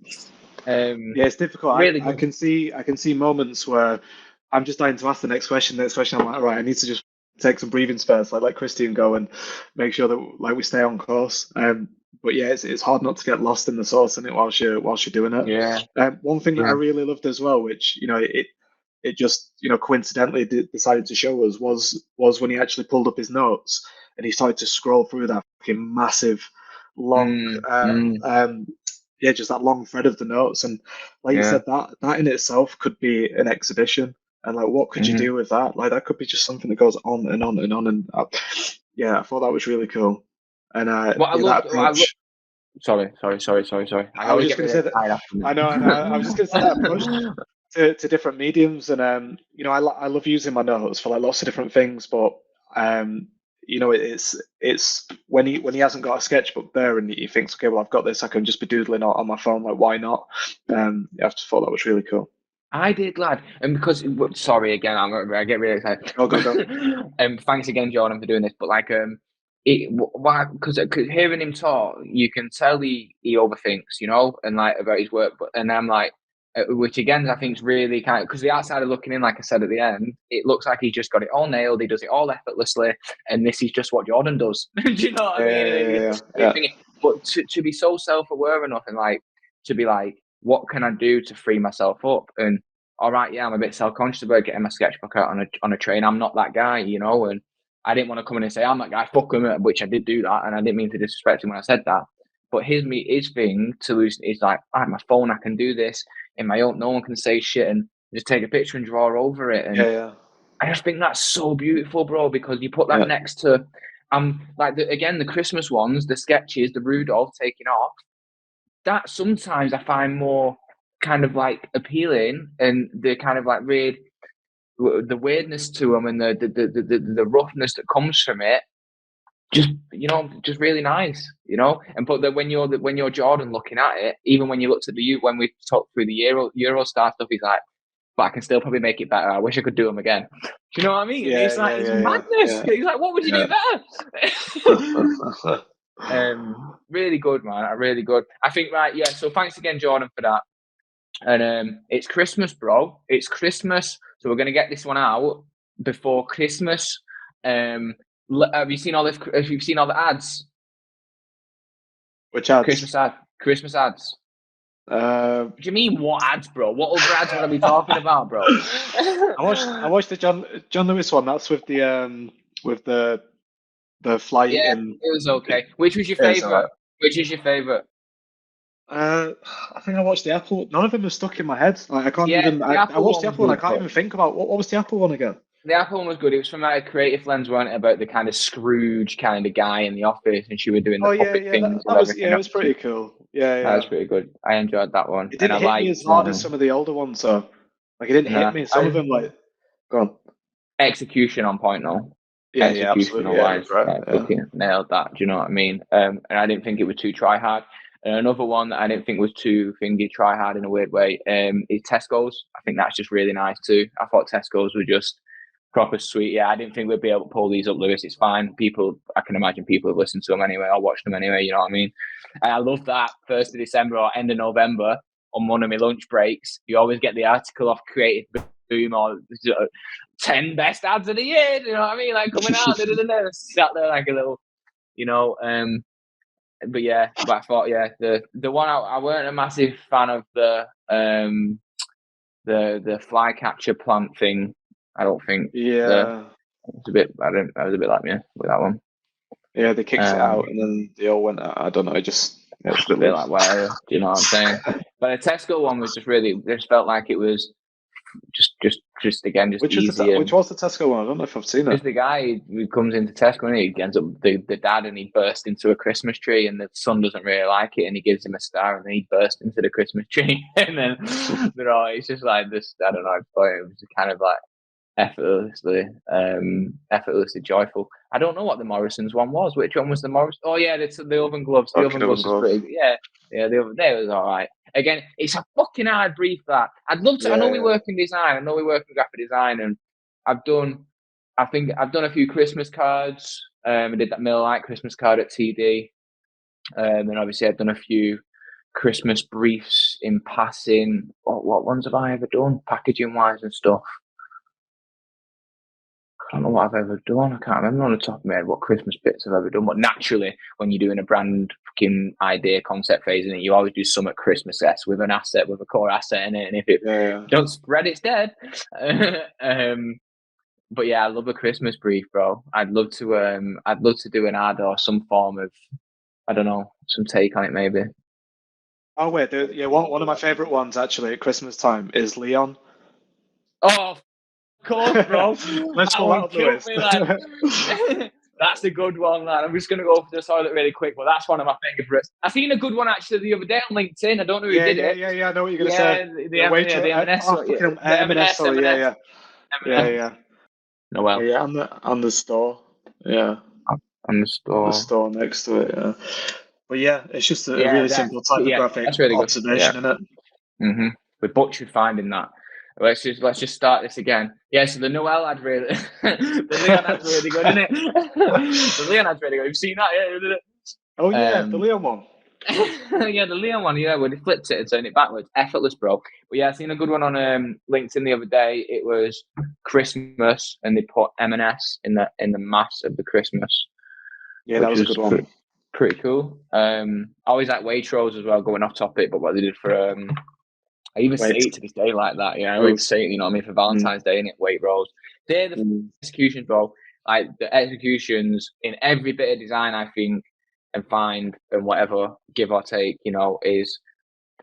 It's difficult. Really I can see moments where I'm just dying to ask the next question. I'm like, all right, I need to just take some breathing space, like let Christian go and make sure that like we stay on course. But yeah, it's hard not to get lost in the sauce in it whilst you're doing it. Yeah. One thing that I really loved as well, which you know it just coincidentally decided to show us was when he actually pulled up his notes and he started to scroll through that fucking massive long just that long thread of the notes. And like you said, that in itself could be an exhibition. And like, what could you do with that? Like, that could be just something that goes on and on and on. And I thought that was really cool. And Sorry. I was just going to say that. I know. I was just going to say that approach to different mediums. And I love using my notes for like lots of different things. But it's when he hasn't got a sketchbook there and he thinks, okay, well, I've got this, I can just be doodling on my phone. Like, why not? I just thought that was really cool. I did, lad, and because sorry again, I get really excited. Oh, go. Thanks again, Jordan, for doing this. But like, because hearing him talk, you can tell he overthinks, you know, and like about his work. But and I'm like, which again I think is really kind of because the outsider looking in, like I said at the end, it looks like he's just got it all nailed. He does it all effortlessly, and this is just what Jordan does. Do you know what I mean? Yeah. But to be so self-aware enough and like to be like, what can I do to free myself up? And all right, I'm a bit self-conscious about getting my sketchbook out on a train. I'm not that guy, you know, and I didn't want to come in and say I'm that guy, fuck him, which I did do that, and I didn't mean to disrespect him when I said that. But his thing to lose is like, all right, my phone, I can do this in my own. No one can say shit, and just take a picture and draw over it. And I just think that's so beautiful, bro, because you put that next to, like the Christmas ones, the sketches, the Rudolph taking off. That sometimes I find more kind of like appealing, and the kind of like the weirdness to them and the roughness that comes from it. Just really nice, you know. And but when you're Jordan looking at it, even when you looked at when we talked through the Eurostar stuff, he's like, but I can still probably make it better. I wish I could do them again. Do you know what I mean? It's like it's madness. He's like, what would you do better? Really good, man. Really good. I think So thanks again, Jordan, for that. And it's Christmas, bro. It's Christmas. So we're going to get this one out before Christmas. Have you seen all the ads? Which ads? Christmas ads. What do you mean, what ads, bro? What other ads would I be talking about, bro? I watched the John Lewis one. That's with the flight. Yeah, and it was okay. Which was your favorite? Right. Which is your favorite? I think I watched the Apple. None of them are stuck in my head. Like, I can't even. I watched the Apple one. I can't even think about what was the Apple one again. The Apple one was good. It was from a creative lens, wasn't it? About the kind of Scrooge kind of guy in the office, and she was doing the puppet things. It was pretty cool. Yeah, that was pretty good. I enjoyed that one. It didn't hit me as hard as some of the older ones, so like it didn't hit me. Some of them, like, go on. Execution on point, though. Yeah, absolutely. Yeah, fucking nailed that. Do you know what I mean? And I didn't think it was too try hard. And another one that I didn't think was too thingy try hard in a weird way is Tesco's. I think that's just really nice too. I thought Tesco's were just proper sweet. Yeah, I didn't think we'd be able to pull these up, Lewis. It's fine. I can imagine people have listened to them anyway. I'll watch them anyway. You know what I mean? And I love that 1st of December or end of November on one of my lunch breaks. You always get the article off Creative Boom or 10 best ads of the year. You know what I mean? Like coming out, sat there like a little, you know. But yeah, I thought the one I weren't a massive fan of the flycatcher plant thing. I don't think. Yeah, it's a bit. I was a bit like me with that one. Yeah, they kicked it out and then they all went out. I don't know. It was a bit like, whatever. Do you know what I'm saying? But the Tesco one was just felt like it was just again which easy. Which was the Tesco one? I don't know if I've seen it. Just the guy who comes into Tesco and he ends up the dad and he bursts into a Christmas tree and the son doesn't really like it and he gives him a star and then he bursts into the Christmas tree and then it's just like this. I don't know. It was kind of like effortlessly joyful. I don't know what the Morrison's one was. Which one was the Morrison? Oh yeah, the oven gloves. The oven gloves was pretty good. Yeah. The oven there was all right. Again, it's a fucking hard brief that I'd love to. I know we work in design. I know we work in graphic design, and I think I've done a few Christmas cards. I did that Miller Lite Christmas card at TD, and obviously I've done a few Christmas briefs in passing. What ones have I ever done? Packaging wise and stuff. I don't know what I've ever done. I can't remember on the top of my head what Christmas bits I've ever done. But naturally, when you're doing a brand fucking idea concept phase in it, you always do some at Christmas-esque with a core asset in it. And if it don't spread, it's dead. But yeah, I love a Christmas brief, bro. I'd love to do an ad or some form of, I don't know, some take on it maybe. Oh wait, one of my favorite ones actually at Christmas time is Leon. Oh. Course, bro. Let's go out me, That's a good one, lad. I'm just going to go for the toilet really quick, but that's one of my favourites. I seen a good one actually the other day on LinkedIn. I don't know who did it. Yeah, I know what you're going to say. The M&S. M&S, sorry, yeah. No, well. Yeah, and the store. Yeah. And the store. The store next to it, yeah. But yeah, it's just a really simple typographic really observation, isn't it? Mm-hmm. We're butchered finding that. Let's just start this again. Yeah, so the Noel ad really, the Leon ad's really good, isn't it? The Leon ad's really good. You've seen that, yeah? Oh yeah, the Leon one. Yeah, the Leon one. Yeah, when he flipped it and turned it backwards, effortless, bro. But yeah, I seen a good one on LinkedIn the other day. It was Christmas, and they put M&S in the mass of the Christmas. Yeah, that was a good one. Pretty cool. I always like Waitrose as well. Going off topic, but what they did for I even say it to this day like that. Yeah, I always say it, you know what I mean, for Valentine's Day, innit? Waitrose. They're the executions, bro. Like the executions in every bit of design, I think, and find and whatever, give or take, you know, is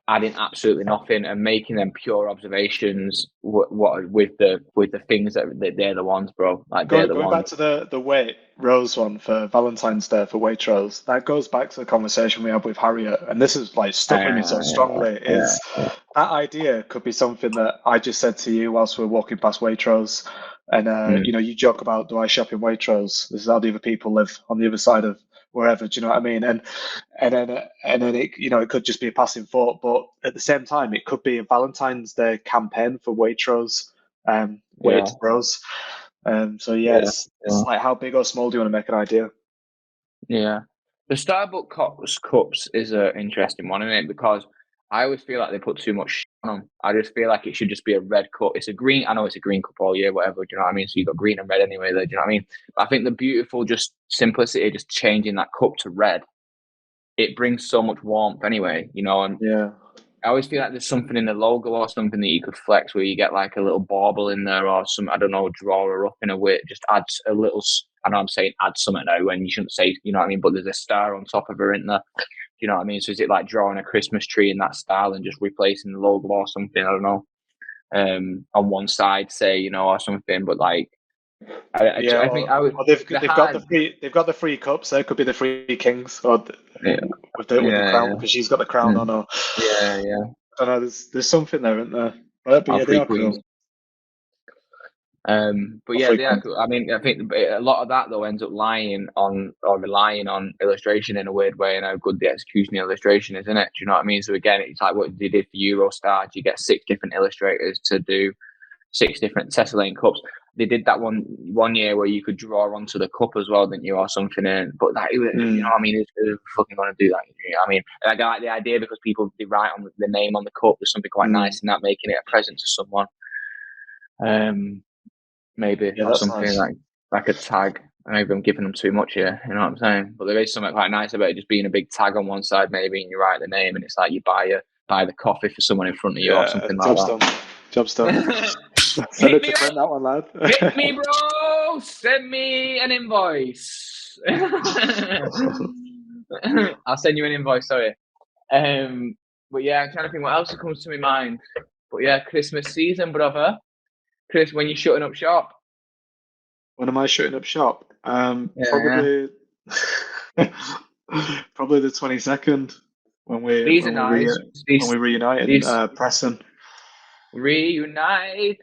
adding absolutely nothing and making them pure observations. What with the things that they're the ones, bro. Like going back to the Waitrose one for Valentine's Day for Waitrose. That goes back to the conversation we had with Harriet, and this is like stuck with me so strongly. That idea could be something that I just said to you whilst we were walking past Waitrose, and you know, you joke about, do I shop in Waitrose? This is how the other people live on the other side of wherever, do you know what I mean? And then it, you know, it could just be a passing thought, but at the same time, it could be a Valentine's Day campaign for Waitrose, Waitrose. So it's like, how big or small do you want to make an idea? Yeah, the Starbucks cups is an interesting one, isn't it? Because I always feel like they put too much I just feel like it should just be a red cup. It's a green. I know it's a green cup all year, whatever. Do you know what I mean? So you've got green and red anyway. There, do you know what I mean? But I think the beautiful just simplicity, just changing that cup to red, it brings so much warmth anyway. You know, and I always feel like there's something in the logo or something that you could flex where you get like a little bauble in there or some, I don't know, draw her up in a way. It just adds a little, I know I'm saying add something now when you shouldn't say, you know what I mean? But there's a star on top of her, isn't there? You know what I mean? So is it like drawing a Christmas tree in that style and just replacing the logo or something? I don't know. On one side, say, you know, or something, but like, I think I would. They've got the free cups. There could be the free kings, or with the crown, because she's got the crown on. Or I don't know. There's something there, isn't there? But yeah, they are cool. But yeah, they are cool. I mean, I think a lot of that though ends up relying on illustration in a weird way, and how good the execution of illustration is, isn't it? Do you know what I mean? So again, it's like what they did for Eurostar. You get 6 different illustrators to do 6 different tessellation cups. They did that one year where you could draw onto the cup as well, didn't you, or something? But that, you know what I mean? Who's fucking going to do that? You know what I mean? And I like the idea because people, they write on the name on the cup. There's something quite nice in that, making it a present to someone. Maybe or something nice. like a tag. Maybe I'm giving them too much here. You know what I'm saying? But there is something quite nice about it just being a big tag on one side, maybe, and you write the name, and it's like you buy the coffee for someone in front of you or something like that. Job's done. Send it to print that one, lad. Hit me, bro. Send me an invoice. I'll send you an invoice. Sorry. But yeah, I'm trying to think what else comes to my mind. But yeah, Christmas season, brother. Chris, when you're shutting up shop? When am I shutting up shop? Probably the 22nd when we reunite in Preston. Reunite.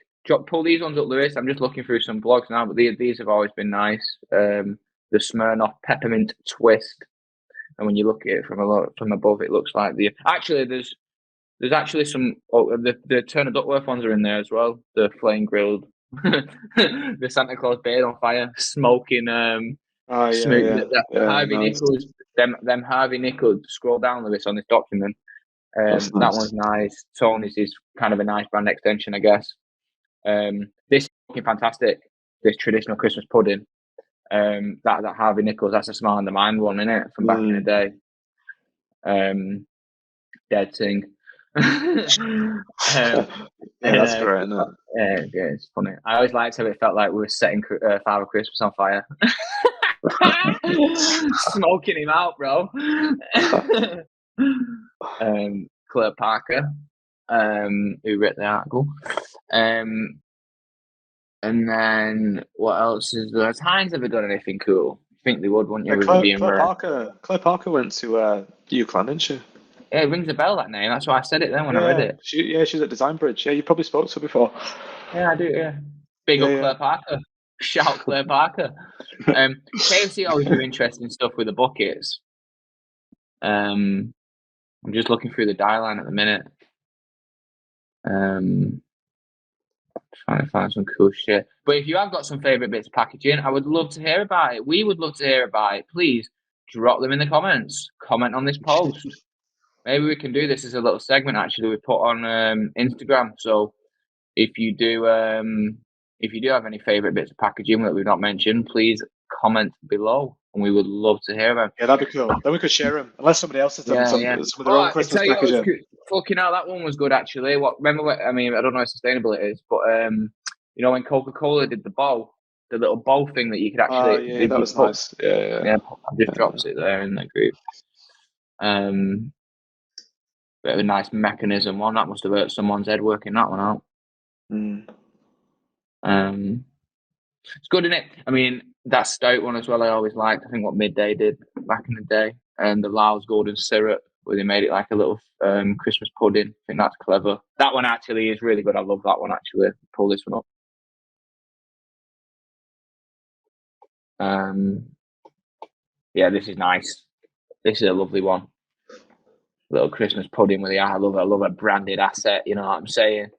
Pull these ones up, Lewis. I'm just looking through some blogs now, but these have always been nice. The Smirnoff Peppermint Twist, and when you look at it from above, it looks like there's actually some. The Turner Duckworth ones are in there as well. The flame grilled, the Santa Claus beard on fire, smoking. Harvey Nichols. Them Harvey Nichols. Scroll down, Lewis, on this document. Nice. That one's nice. Tony's is kind of a nice brand extension, I guess. This is fucking fantastic. This traditional Christmas pudding. That Harvey Nichols. That's a Smile in the Mind one, isn't it? From back in the day. Dead thing. That's great, isn't it? Yeah, it's funny. I always liked how it felt like we were setting Father Christmas on fire. Smoking him out, bro. Claire Parker, who wrote the article. And then what else is there? Has Heinz ever done anything cool? I think they would, wouldn't you? Claire Parker went to UCLan, didn't she? Yeah, it rings a bell, that name. That's why I said it then when I read it. She's at Design Bridge. Yeah, you probably spoke to her before. Yeah, I do, yeah. Big up Claire Parker. Shout Claire Parker. KFC always do interesting stuff with the buckets. I'm just looking through the die line at the minute. Trying to find some cool shit. But if you have got some favourite bits of packaging, I would love to hear about it. We would love to hear about it. Please drop them in the comments. Comment on this post. Maybe we can do this as a little segment, actually, we put on Instagram. So if you do have any favourite bits of packaging that we've not mentioned, please comment below, and we would love to hear them. Yeah, that'd be cool. Then we could share them, unless somebody else has done some of their own Christmas packaging. Fucking hell, that one was good, actually. I don't know how sustainable it is, but you know, when Coca-Cola did the bowl, the little bowl thing that you could actually... that was nice. Yeah, I just dropped it there in the group. Bit of a nice mechanism one. That must have hurt someone's head working that one out. It's good, isn't it? I mean, that stout one as well, I always liked. I think what Midday did back in the day. And the Laos Golden Syrup, where they made it like a little Christmas pudding. I think that's clever. That one actually is really good. I love that one, actually. Pull this one up. Yeah, this is nice. This is a lovely one. Little Christmas pudding with I love a branded asset, you know what I'm saying?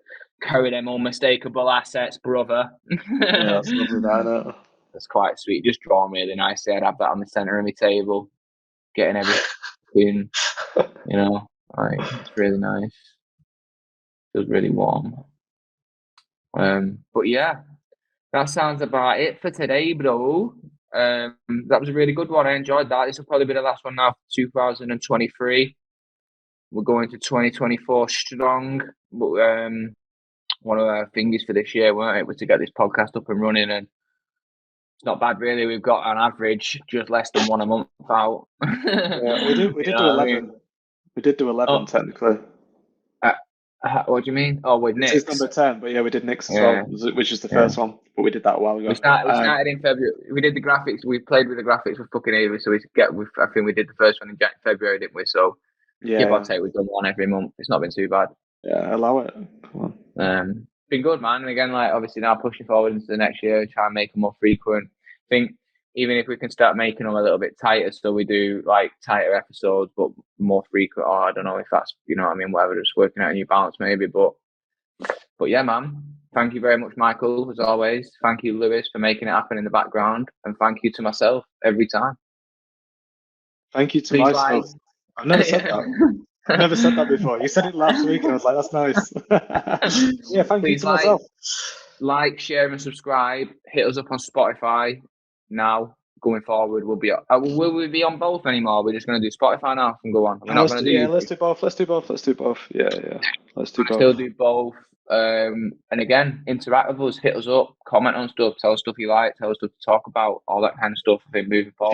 Carry them unmistakable assets, brother. Yeah, that's lovely, that. That's quite sweet. Just drawn really nicely. I'd have that on the centre of my table, getting everything, you know, like, it's really nice. Feels really warm. But yeah, that sounds about it for today, bro. That was a really good one. I enjoyed that. This will probably be the last one now for 2023. We're going to 2024 strong. But one of our things for this year, weren't it, was to get this podcast up and running, and it's not bad really. We've got on average just less than one a month out. Yeah, we did do 11. We did do 11 technically. What do you mean? Oh, with Nick's. This is number 10, but yeah, we did Nick's as well, which is the first one, but we did that a while ago. We started in February. We did the graphics. We played with the graphics for fucking ages, so I think we did the first one in February, didn't we? So give or take, we've done one every month. It's not been too bad. Yeah, allow it. Come on. Been good, man. And again, like obviously now pushing forward into the next year, try and make them more frequent. I think even if we can start making them a little bit tighter, so we do like tighter episodes, but more frequent. Or I don't know if that's, you know what I mean, whatever, just working out a new balance maybe. But yeah, man. Thank you very much, Michael, as always. Thank you, Lewis, for making it happen in the background, and thank you to myself every time. Thank you to myself. I've never said that. I've never said that before. You said it last week, and I was like, "That's nice." Yeah, thank you to myself. Like, share, and subscribe. Hit us up on Spotify now. Going forward, will we be on both anymore? We're just going to do Spotify now and go on. Let's do both. Let's do both. Yeah. Let's do both. Still do both. And again, interact with us. Hit us up. Comment on stuff. Tell us stuff you like. Tell us stuff to talk about. All that kind of stuff. I think moving forward.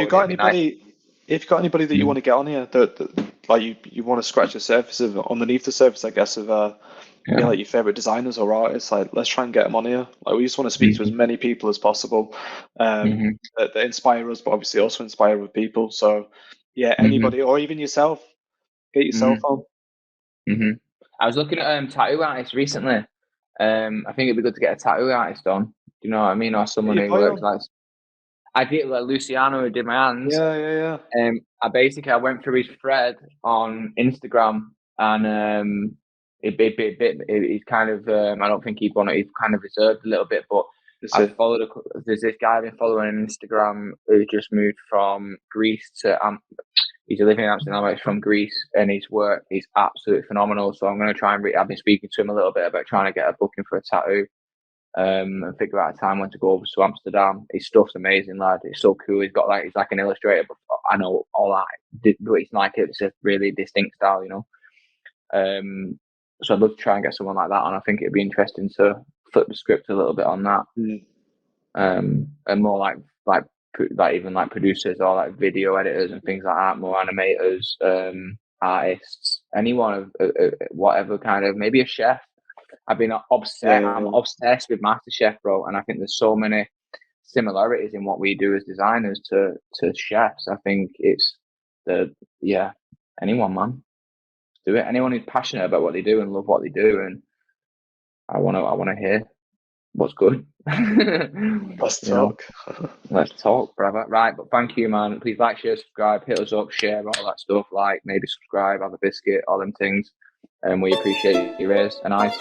If you've got anybody that you want to get on here that like you want to scratch the surface of underneath the surface, I guess, of like your favorite designers or artists, like let's try and get them on here. Like we just want to speak to as many people as possible that inspire us, but obviously also inspire other people. So yeah, anybody or even yourself, get yourself on. I was looking at tattoo artists recently. I think it'd be good to get a tattoo artist on. Do you know what I mean? Or someone who works like. I did like Luciano, who did my hands. Yeah. I went through his thread on Instagram, and he's kind of I don't think he's kind of reserved a little bit, but there's this guy I've been following on Instagram who just moved from Greece to he's living in Amsterdam, he's from Greece, and his work is absolutely phenomenal. So I'm going to try and I've been speaking to him a little bit about trying to get a booking for a tattoo. And figure out a time when to go over to Amsterdam. His stuff's amazing, lad. It's so cool. He's like an illustrator, but I know all that, but it's a really distinct style, you know. So I'd love to try and get someone like that on. I think it'd be interesting to flip the script a little bit on that. And more like even like producers or like video editors and things like that, more animators, artists, anyone of whatever kind of, maybe a chef. I've been obsessed. I'm obsessed with MasterChef, bro, and I think there's so many similarities in what we do as designers to chefs. I think it's anyone, man, do it. Anyone who's passionate about what they do and love what they do, and I want to hear what's good. Let's talk. Let's talk, brother. Right, but thank you, man. Please like, share, subscribe, hit us up, share all that stuff. Like, maybe subscribe, have a biscuit, all them things. And we appreciate your ears and eyes.